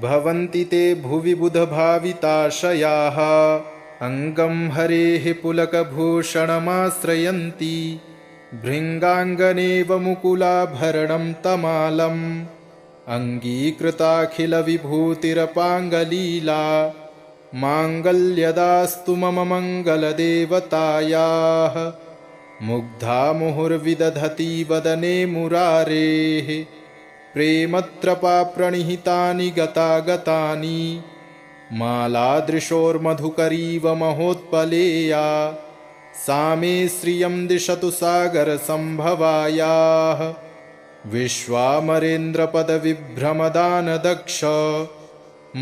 भवन्ति ते भुवि बुधभाविताशयाः अङ्गं हरेः पुलकभूषणमाश्रयन्ति भृङ्गाङ्गनेव मुकुलाभरणं तमालम् अङ्गीकृताखिलविभूतिरपाङ्गलीला माङ्गल्यदास्तु मम मङ्गलदेवतायाः मुग्धा मुहुर्विदधति वदने मुरारेः प्रेमत्रपाप्रणिहितानि गतागतानि मालादृशोर्मधुकरीव महोत्पलेया सा मे श्रियं दिशतु सागरसम्भवायाः विश्वामरेन्द्रपदविभ्रमदानदक्ष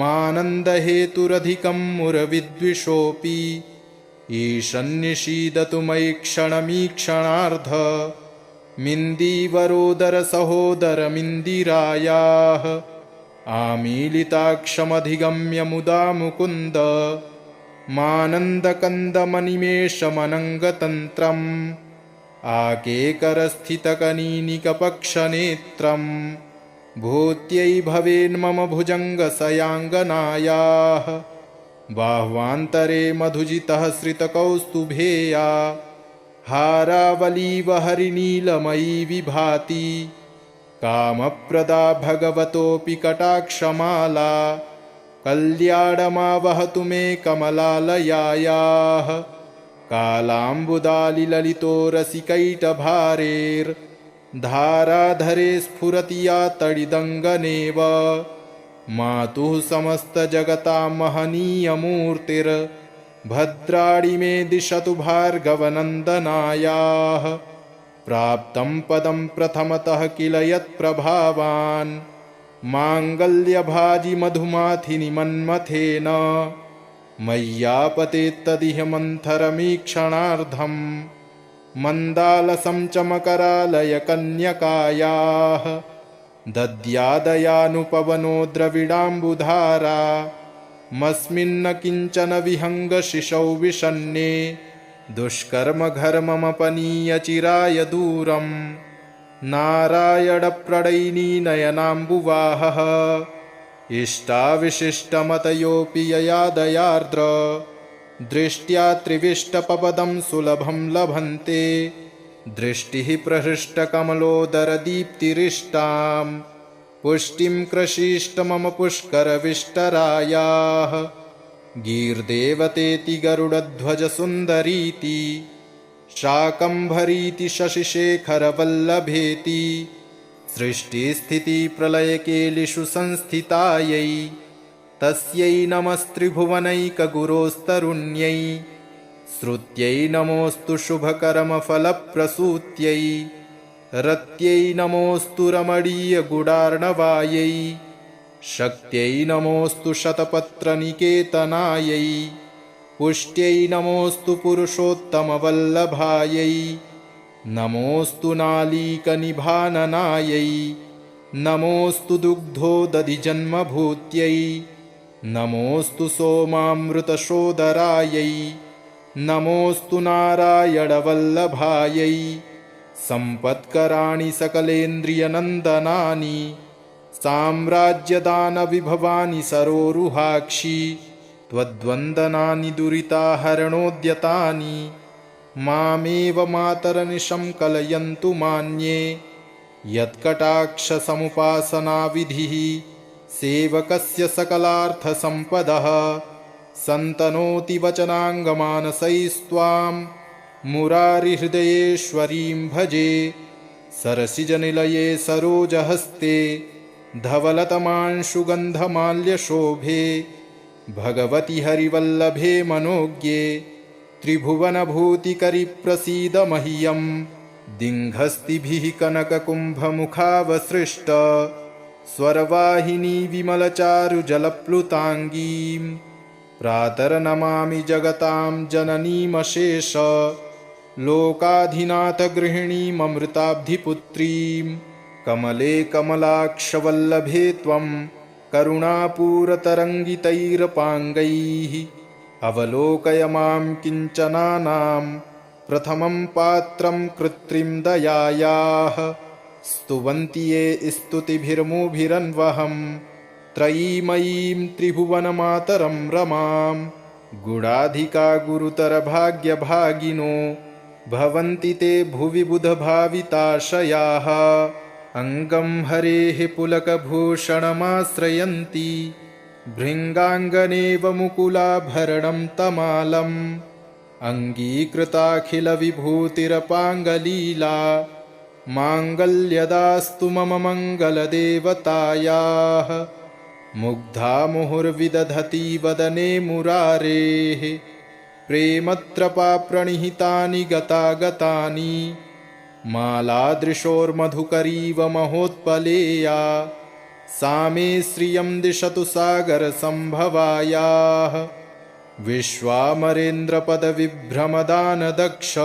मानन्दहेतुरधिकं मुरविद्विषोऽपि ईशन्निषीदतु मयि क्षणमीक्षणार्ध मिन्दीवरोदरसहोदरमिन्दिरायाः आमीलिताक्षमधिगम्य मुदा मुकुन्द मानन्दकन्दमनिमेषमनङ्गतन्त्रम् आकेकरस्थितकनीनिकपक्षनेत्रम् भूत्यै भवेन्मम भुजङ्गसयाङ्गनायाः बाह्वान्तरे मधुजितः श्रितकौस्तुभेया हारावलीव हरिनीलमयी विभाति कामप्रदा भगवतोऽपि कटाक्षमाला कल्याणमावहतु मे कमलालयायाः कालाम्बुदालिललितो रसिकैटभारेर्धाराधरे स्फुरति या तडिदङ्गनेव मातुः समस्तजगतां महनीयमूर्तिर्भद्राणि मे दिशतु भार्गवनन्दनायाः प्राप्तं पदं प्रथमतः किल यत्प्रभावान् माङ्गल्यभाजि मधुमाथिनि मन्मथेन मय्यापतेत्तदिह मन्थरमीक्षणार्धम् मन्दालसं च मकरालयकन्यकायाः दद्यादयानुपवनो द्रविडाम्बुधारा मस्मिन्न किञ्चन विहङ्गशिशौ विषण्णे दुष्कर्मघर्ममपनीय चिराय दूरम् नारायणप्रणयिनी-नयनाम्बुवाहः इष्टाविशिष्टमतयोऽपि यया दयार्द्र दृष्ट्या त्रिविष्टपपदं सुलभं लभन्ते दृष्टिः प्रहृष्टकमलोदरदीप्तिरिष्टां पुष्टिं कृषीष्ट मम पुष्करविष्टरायाः गीर्देवतेति गरुडध्वजसुन्दरीति शाकम्भरीति शशिशेखरवल्लभेति सृष्टिस्थितिप्रलयकेलिषु संस्थितायै तस्यै नमस्त्रिभुवनैकगुरोस्तरुण्यै श्रुत्यै नमोऽस्तु शुभकर्मफलप्रसूत्यै रत्यै नमोऽस्तु रमणीयगुडार्णवायै शक्त्यै नमोऽस्तु शतपत्रनिकेतनायै पुष्ट्यै नमोऽस्तु पुरुषोत्तमवल्लभायै नमोऽस्तु नालीकनिभाननायै नमोऽस्तु दुग्धोदधिजन्मभूत्यै नमोऽस्तु सोमामृतशोदरायै नमोऽस्तु नारायणवल्लभायै सम्पत्कराणि सकलेन्द्रियनन्दनानि साम्राज्यदानविभवानि सरोरुहाक्षि त्वद्वन्दनानि दुरिताहरणोद्यतानि मामेव मातरनिशं कलयन्तु मान्ये यत्कटाक्षसमुपासनाविधिः सेवकस्य सकलार्थसम्पदः सन्तनोति वचनाङ्गमानसैस्त्वां मुरारिहृदयेश्वरीं भजे। सरसिजनिलये सरोजहस्ते धवलतमांशुगन्धमाल्यशोभे। भगवति हरिवल्लभे मनोज्ञे त्रिभुवनभूतिकरि प्रसीद मह्यम्। दिङ्घस्तिभिः कनककुम्भमुखावसृष्ट स्वरवाहिनी विमलचारुजलप्लुताङ्गीम्। प्रातर्नमामि जगतां जननीमशेष लोकाधिनाथगृहिणीममृताब्धिपुत्रीं। कमले कमलाक्षवल्लभे त्वं करुणापूरतरङ्गितैरपाङ्गैः। अवलोकय मां किञ्चनानां प्रथमं पात्रं कृत्रिं दयायाः। स्तुवन्ति ये स्तुतिभिर्मुभिरन्वहं त्रयीमयीं त्रिभुवनमातरं रमां। गुणाधिका गुरुतरभाग्यभागिनो भवन्ति ते भुवि बुधभाविताशयाः। अङ्गं हरेः पुलकभूषणमाश्रयन्ति भृङ्गाङ्गनेव मुकुलाभरणं तमालम्। अङ्गीकृताखिलविभूतिरपाङ्गलीला माङ्गल्यदास्तु मम मङ्गलदेवतायाः। मुग्धा मुहुर्विदधति वदने मुरारेः प्रेमत्रपाप्रणिहितानि गतागतानि। मालादृशोर्मधुकरीव महोत्पलेया सा मे श्रियं दिशतु सागरसम्भवायाः। विश्वामरेन्द्रपदविभ्रमदानदक्ष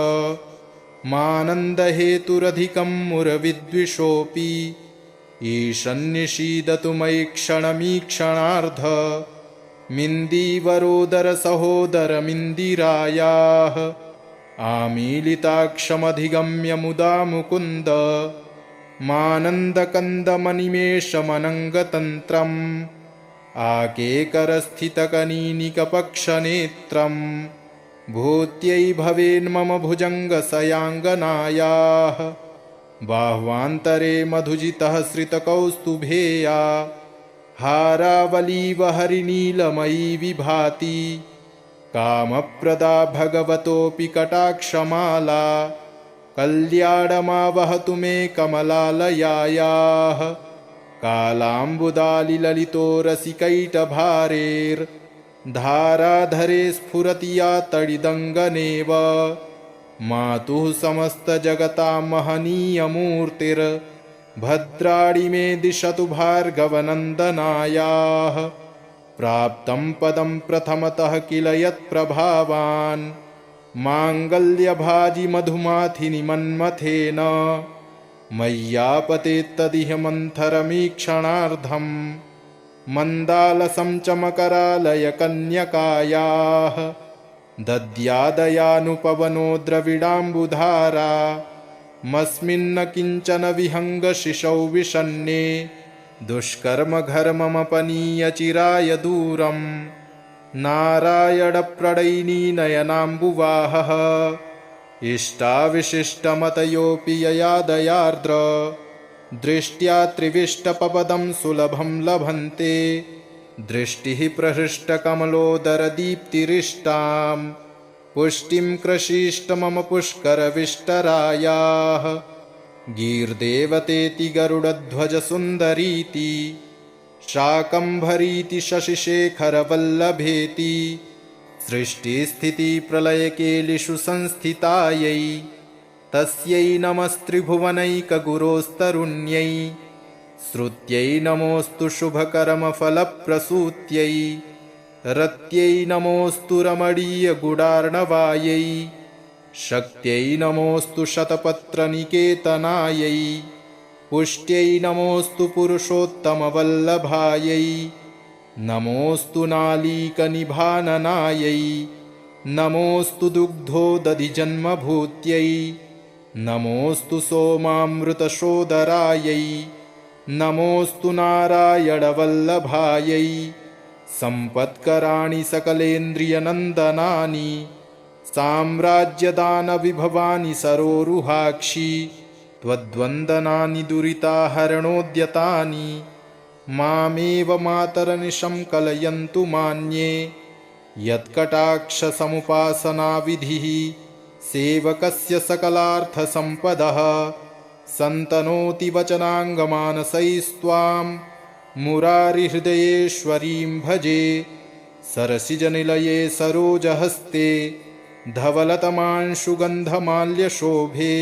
मानन्दहेतुरधिकं मुरविद्विषोऽपि। ईशन्निषीदतु मयि क्षणमीक्षणार्ध मिन्दीवरोदरसहोदरमिन्दिरायाः। आमीलिताक्षमधिगम्य मुदा मुकुन्द मानन्दकन्दमनिमेषमनङ्गतन्त्रम्। आकेकरस्थितकनीनिकपक्षनेत्रम् भूत्यै भवेन्मम भुजङ्गसयाङ्गनायाः। बाह्वान्तरे मधुजितः श्रितकौस्तुभेया हारावलीव हरिनीलमयी विभाति। कामप्रदा भगवतोऽपि कटाक्षमाला कल्याणमावहतु मे कमलालयायाः। कालाम्बुदालिललितो रसिकैटभारेर्धाराधरे स्फुरति या तडिदङ्गनेव। मातुः समस्तजगतां महनीयमूर्तिर्भद्राणि मे दिशतु भार्गवनन्दनायाः। प्राप्तं पदं प्रथमतः किल यत्प्रभावान् माङ्गल्यभाजि मधुमाथिनि मन्मथेन। मय्यापतेत्तदिह मन्थरमीक्षणार्धम् मन्दालसं च मकरालय कन्यकायाः। दद्यादयानुपवनो द्रविडाम्बुधारा मस्मिन्न किञ्चन विहङ्गशिशौ विषण्णे। दुष्कर्मघर्ममपनीय चिराय दूरम् नारायणप्रणयिनी-नयनाम्बुवाहः। इष्टाविशिष्टमतयोऽपि ययादयार्द्र दृष्ट्या त्रिविष्टपपदं सुलभं लभन्ते। दृष्टिः प्रहृष्टकमलोदरदीप्तिरिष्टां पुष्टिं कृषीष्ट मम पुष्करविष्टरायाः। गीर्देवतेति गरुडध्वजसुन्दरीति शाकम्भरीति शशिशेखरवल्लभेति। सृष्टिस्थितिप्रलयकेलिषु संस्थितायै तस्यै नमस्त्रिभुवनैकगुरोस्तरुण्यै। श्रुत्यै नमोऽस्तु शुभकर्मफलप्रसूत्यै रत्यै नमोऽस्तु रमणीयगुडार्णवायै। शक्त्यै नमोऽस्तु शतपत्रनिकेतनायै पुष्ट्यै नमोऽस्तु पुरुषोत्तमवल्लभायै। नमोऽस्तु नालीकनिभाननायै नमोऽस्तु दुग्धोदधिजन्मभूत्यै। नमोऽस्तु सोमामृतशोदरायै नमोऽस्तु नारायणवल्लभायै। सम्पत्कराणि सकलेन्द्रियनन्दनानि साम्राज्यदानविभवानि सरोरुहाक्षि। त्वद्वन्दनानि दुरिताहरणोद्यतानि मामेव मातरनिशं कलयन्तु मान्ये। यत्कटाक्षसमुपासनाविधिः सेवकस्य सकलार्थसम्पदः सन्तनोति वचनाङ्गमानसैस्त्वां मुरारिहृदयेश्वरीं भजे सरसिजनिलये सरोजहस्ते धवलतमांशुगन्धमाल्यशोभे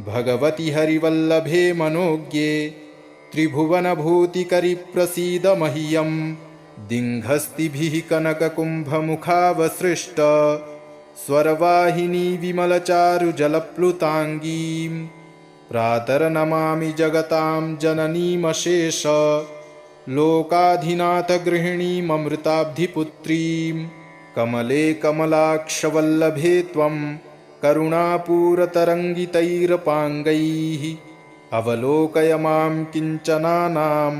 भगवति हरिवल्लभे मनोज्ञे त्रिभुवनभूतिकरि प्रसीद मह्यं दिङ्घस्तिभिः कनककुम्भमुखावसृष्ट स्वरवाहिनी विमलचारुजलप्लुताङ्गीं प्रातर्नमामि जगतां जननीमशेष लोकाधिनाथगृहिणीममृताब्धिपुत्रीं कमले कमलाक्षवल्लभे त्वं करुणापूरतरङ्गितैरपाङ्गैः अवलोकय मां किञ्चनानां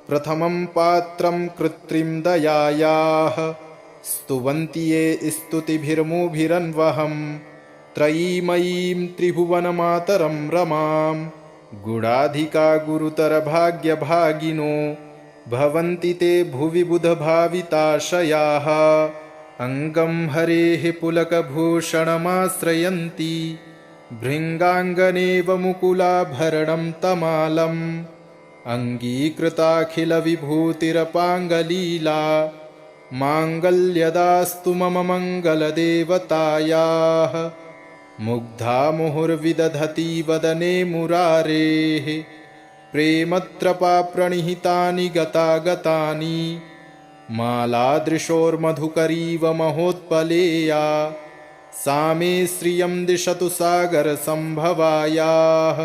प्रथमं पात्रं कृत्रिं दयायाः स्तुवन्ति ये स्तुतिभिर्मुभिरन्वहं त्रयीमयीं त्रिभुवनमातरं रमां गुणाधिका गुरुतरभाग्यभागिनो भवन्ति ते भुवि बुधभाविताशयाः अङ्गं हरेः पुलकभूषणमाश्रयन्ति भृङ्गाङ्गनेव मुकुलाभरणं तमालम् अङ्गीकृताखिलविभूतिरपाङ्गलीला माङ्गल्यदास्तु मम मङ्गलदेवतायाः मुग्धा मुहुर्विदधति वदने मुरारेः प्रेमत्रपाप्रणिहितानि गतागतानि मालादृशोर्मधुकरीव महोत्पलेया सा मे श्रियं दिशतु सागरसम्भवायाः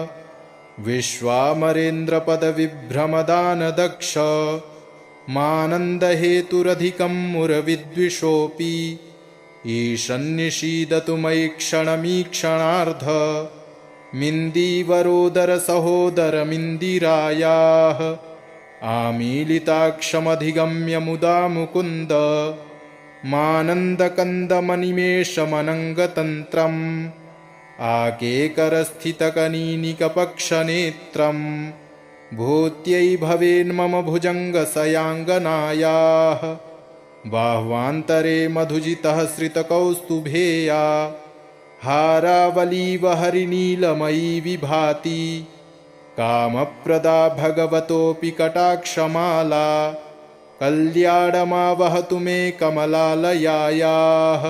विश्वामरेन्द्रपदविभ्रमदानदक्ष मानन्दहेतुरधिकं मुरविद्विषोऽपि ईशन्निषीदतु मयि क्षणमीक्षणार्ध मिन्दीवरोदरसहोदरमिन्दिरायाः आमीलिताक्षमधिगम्य मुदा मुकुन्द मानन्दकन्दमनिमेषमनङ्गतन्त्रम् आकेकरस्थितकनीनिकपक्षनेत्रं भूत्यै भवेन्मम भुजङ्गसयाङ्गनायाः बाह्वान्तरे मधुजितः श्रितकौस्तुभेया हारावलीव हरिनीलमयी विभाति कामप्रदा भगवतोऽपि कटाक्षमाला कल्याणमावहतु मे कमलालयायाः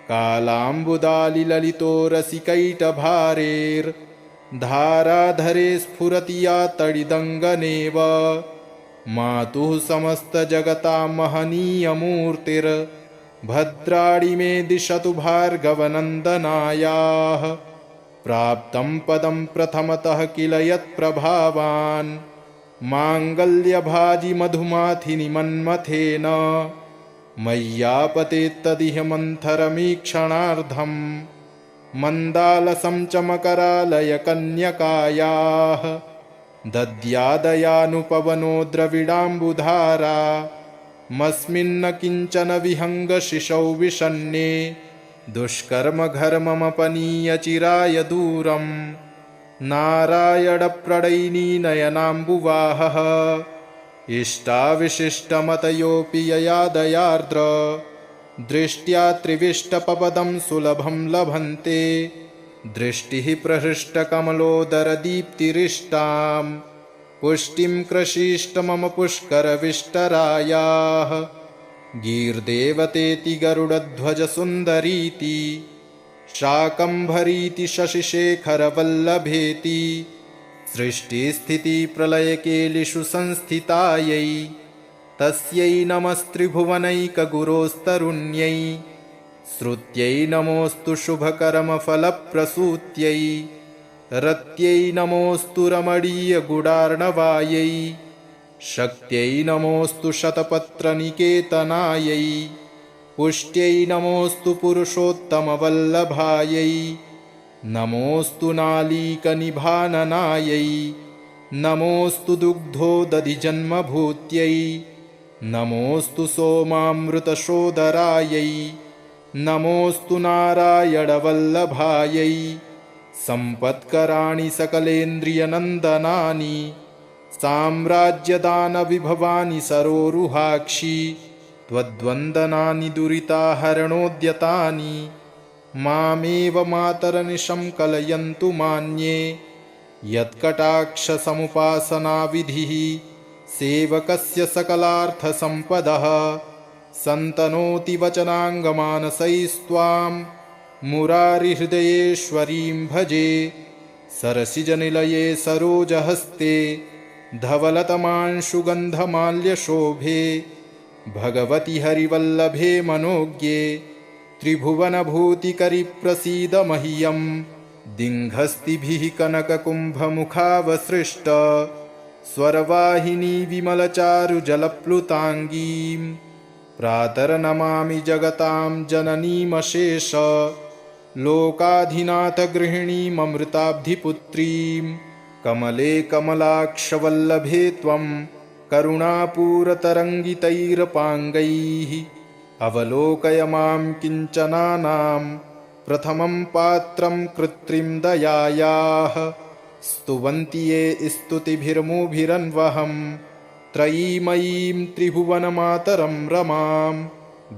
कालाम्बुदालिललितो रसिकैटभारेर्धाराधरे स्फुरति या तडिदङ्गनेव मातुः समस्तजगतां महनीयमूर्तिर्भद्राणि मे दिशतु भार्गवनन्दनायाः प्राप्तं पदं प्रथमतः किल यत्प्रभावान् माङ्गल्यभाजि मधुमाथिनि मन्मथेन मय्यापतेत्तदिह मन्थरमीक्षणार्धं मन्दालसं च मकरालय कन्यकायाः दद्यादयानुपवनो द्रविडाम्बुधारा मस्मिन्न किञ्चन विहङ्गशिशौ विषण्णे दुष्कर्मघर्ममपनीय चिराय दूरं नारायणप्रणयिनी-नयनाम्बुवाहः इष्टाविशिष्टमतयोऽपि यया दयार्द्र दृष्ट्या त्रिविष्टपपदं सुलभं लभन्ते दृष्टिः प्रहृष्टकमलोदरदीप्तिरिष्टां पुष्टिं कृषीष्ट मम पुष्करविष्टरायाः गीर्देवतेति गरुडध्वजसुन्दरीति शाकम्भरीति शशिशेखरवल्लभेति सृष्टिस्थितिप्रलयकेलिषु संस्थितायै तस्यै नमस्त्रिभुवनैकगुरोस्तरुण्यै श्रुत्यै नमोऽस्तु शुभकर्मफलप्रसूत्यै रत्यै नमोऽस्तु रमणीयगुडार्णवायै शक्त्यै नमोऽस्तु शतपत्रनिकेतनायै पुष्ट्यै नमोऽस्तु पुरुषोत्तमवल्लभायै नमोऽस्तु नालीकनिभाननायै नमोऽस्तु दुग्धोदधिजन्मभूत्यै नमोऽस्तु सोमामृतशोदरायै नमोऽस्तु नारायणवल्लभायै सम्पत्कराणि सकलेन्द्रियनन्दनानि साम्राज्यदानविभवानि सरोरुहाक्षि त्वद्वन्दनानि दुरिताहरणोद्यतानि मामेव मातरनिशं कलयन्तु मान्ये। यत्कटाक्षसमुपासनाविधिः सेवकस्य सकलार्थसम्पदः सन्तनोति वचनाङ्गमानसैस्त्वां मुरारिहृदयेश्वरीं भजे। सरसिजनिलये सरोजहस्ते धवलतमांशुगन्धमाल्यशोभे भगवति हरिवल्लभे मनोज्ञे त्रिभुवनभूतिकरि प्रसीद मह्यं। दिङ्घस्तिभिः कनककुम्भमुखावसृष्ट स्वरवाहिनी विमलचारुजलप्लुताङ्गीं प्रातर्नमामि जगतां जननीमशेष लोकाधिनाथगृहिणीममृताब्धिपुत्रीं। कमले कमलाक्षवल्लभे त्वं करुणापूरतरङ्गितैरपाङ्गैः अवलोकय मां किञ्चनानां प्रथमं पात्रं कृत्रिं दयायाः। स्तुवन्ति ये स्तुतिभिर्मुभिरन्वहं त्रयीमयीं त्रिभुवनमातरं रमां।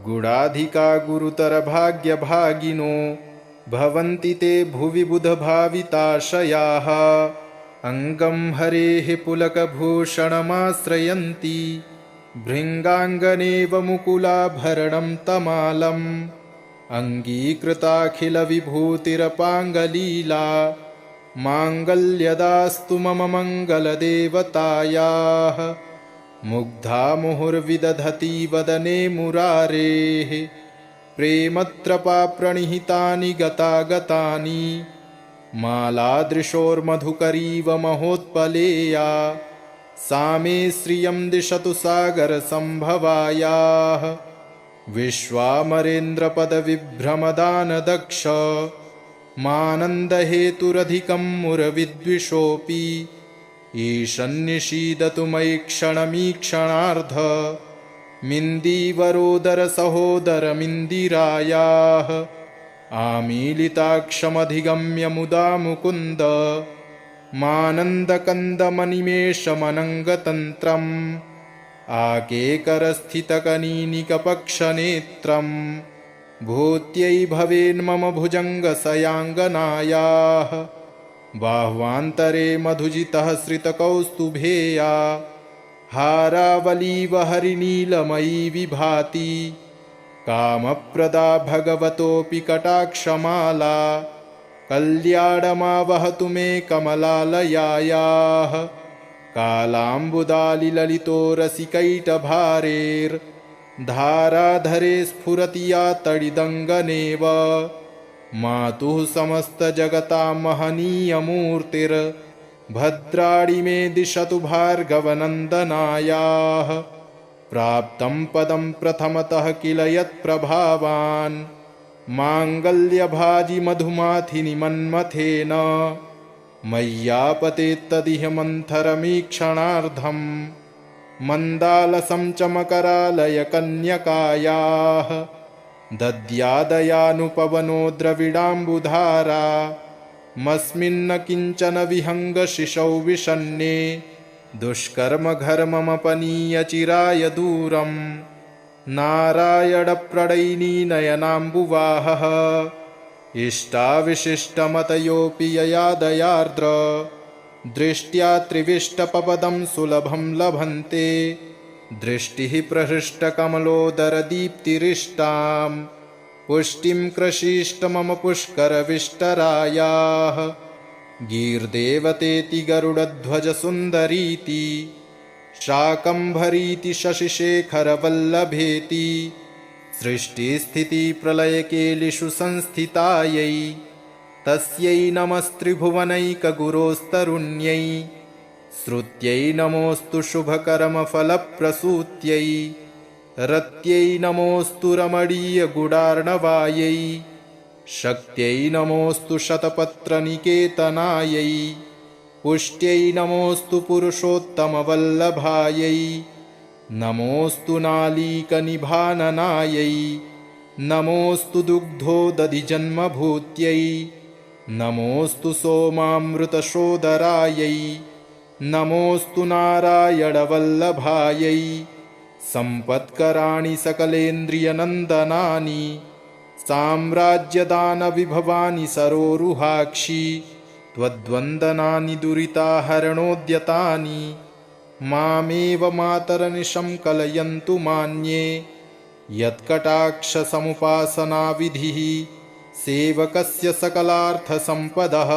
गुणाधिका गुरुतरभाग्यभागिनो भवन्ति ते भुवि बुधभाविताशयाः। अङ्गं हरेः पुलकभूषणमाश्रयन्ति भृङ्गाङ्गनेव मुकुलाभरणं तमालम्। अङ्गीकृताखिलविभूतिरपाङ्गलीला माङ्गल्यदास्तु मम मङ्गलदेवतायाः। मुग्धा मुहुर्विदधति वदने मुरारेः प्रेमत्रपा प्रणिहितानि गतागतानि। मालादृशोर्मधुकरीव महोत्पलेया सा मे श्रियं दिशतु सागरसम्भवायाः। विश्वामरेन्द्रपदविभ्रमदानदक्ष मानन्दहेतुरधिकं मुरविद्विषोऽपि ईशन्निषीदतु मयि क्षणमीक्षणार्ध मिन्दीवरोदरसहोदरमिन्दिरायाः। आमीलिताक्षमधिगम्य मुदा मुकुन्द मानन्दकन्दमनिमेषमनङ्गतन्त्रम् आकेकरस्थितकनीनिकपक्षनेत्रम् भूत्यै भवेन्मम भुजङ्गसयाङ्गनायाः। बाह्वान्तरे मधुजितः श्रितकौस्तुभेया हारावलीव हरिनीलमयी विभाति। कामप्रदा भगवतोऽपि कटाक्षमाला कल्याणमावहतु मे कमलालयायाः। कालाम्बुदालिललितो रसिकैटभारेर्धाराधरे स्फुरति या तडिदङ्गनेव। मातुः समस्तजगतां महनीयमूर्तिर्भद्राणि मे दिशतु भार्गवनन्दनायाः। प्राप्तं पदं प्रथमतः किल यत्प्रभावान् माङ्गल्यभाजि मधुमाथिनि मन्मथेन। मय्यापतेत्तदिह मन्थरमीक्षणार्धं मन्दालसं च मकरालय कन्यकायाः। दद्यादयानुपवनो द्रविडाम्बुधारा मस्मिन्न किञ्चन विहङ्गशिशौ विषण्णे। दुष्कर्मघर्ममपनीय चिराय दूरं नारायणप्रणयिनीनयनाम्बुवाहः। इष्टाविशिष्टमतयोऽपि यया दयार्द्र दृष्ट्या त्रिविष्टपपदं सुलभं लभन्ते। दृष्टिः प्रहृष्टकमलोदरदीप्तिरिष्टां पुष्टिं कृषीष्ट मम पुष्करविष्टरायाः। गीर्देवतेति गरुडध्वजसुन्दरीति शाकम्भरीति शशिशेखरवल्लभेति। सृष्टिस्थितिप्रलयकेलिषु संस्थितायै तस्यै नमस्त्रिभुवनैकगुरोस्तरुण्यै। श्रुत्यै नमोऽस्तु शुभकर्मफलप्रसूत्यै रत्यै नमोऽस्तु रमणीयगुडार्णवायै। शक्त्यै नमोऽस्तु शतपत्रनिकेतनायै पुष्ट्यै नमोऽस्तु पुरुषोत्तमवल्लभायै। नमोऽस्तु नालीकनिभाननायै नमोऽस्तु दुग्धोदधिजन्मभूत्यै। नमोऽस्तु सोमामृतशोदरायै नमोऽस्तु नारायणवल्लभायै। सम्पत्कराणि सकलेन्द्रियनन्दनानि साम्राज्यदानविभवानि सरोरुहाक्षी त्वद्वन्दनानि दुरिताहरणोद्यतानि मामेव मातरनिशं कलयन्तु मान्ये यत्कटाक्षसमुपासनाविधिः सेवकस्य सकलार्थसम्पदः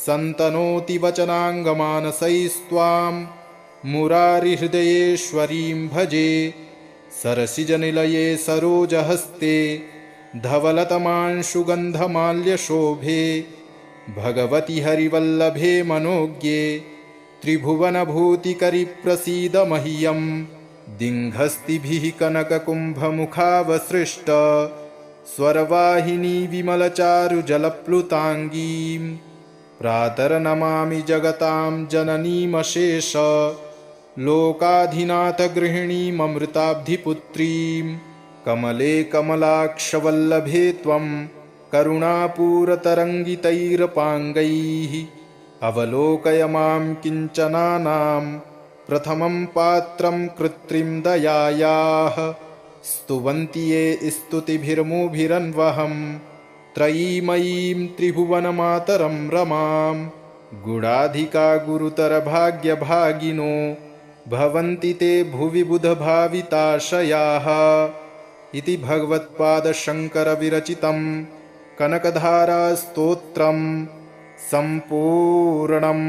सन्तनोति वचनाङ्गमानसैस्त्वां मुरारिहृदयेश्वरीं भजे सरसिजनिलये सरोजहस्ते धवलतमांशुगन्धमाल्यशोभे भगवति हरिवल्लभे मनोज्ञे त्रिभुवनभूतिकरि प्रसीद मह्यं दिङ्घस्तिभिः कनककुम्भमुखावसृष्ट स्वरवाहिनी विमलचारुजलप्लुताङ्गीं प्रातर्नमामि जगतां जननीमशेष लोकाधिनाथगृहिणीममृताब्धिपुत्रीं कमले कमलाक्षवल्लभे त्वं करुणापूरतरङ्गितैरपाङ्गैः अवलोकय मां किञ्चनानां प्रथमं पात्रं कृत्रिं दयायाः स्तुवन्ति ये स्तुतिभिर्मुभिरन्वहं त्रयीमयीं त्रिभुवनमातरं रमां गुणाधिका गुरुतरभाग्यभागिनो भवन्ति ते भुवि बुधभाविताशयाः इति भगवत्पादशङ्करविरचितं कनकधारास्तोत्रं सम्पूर्णम्।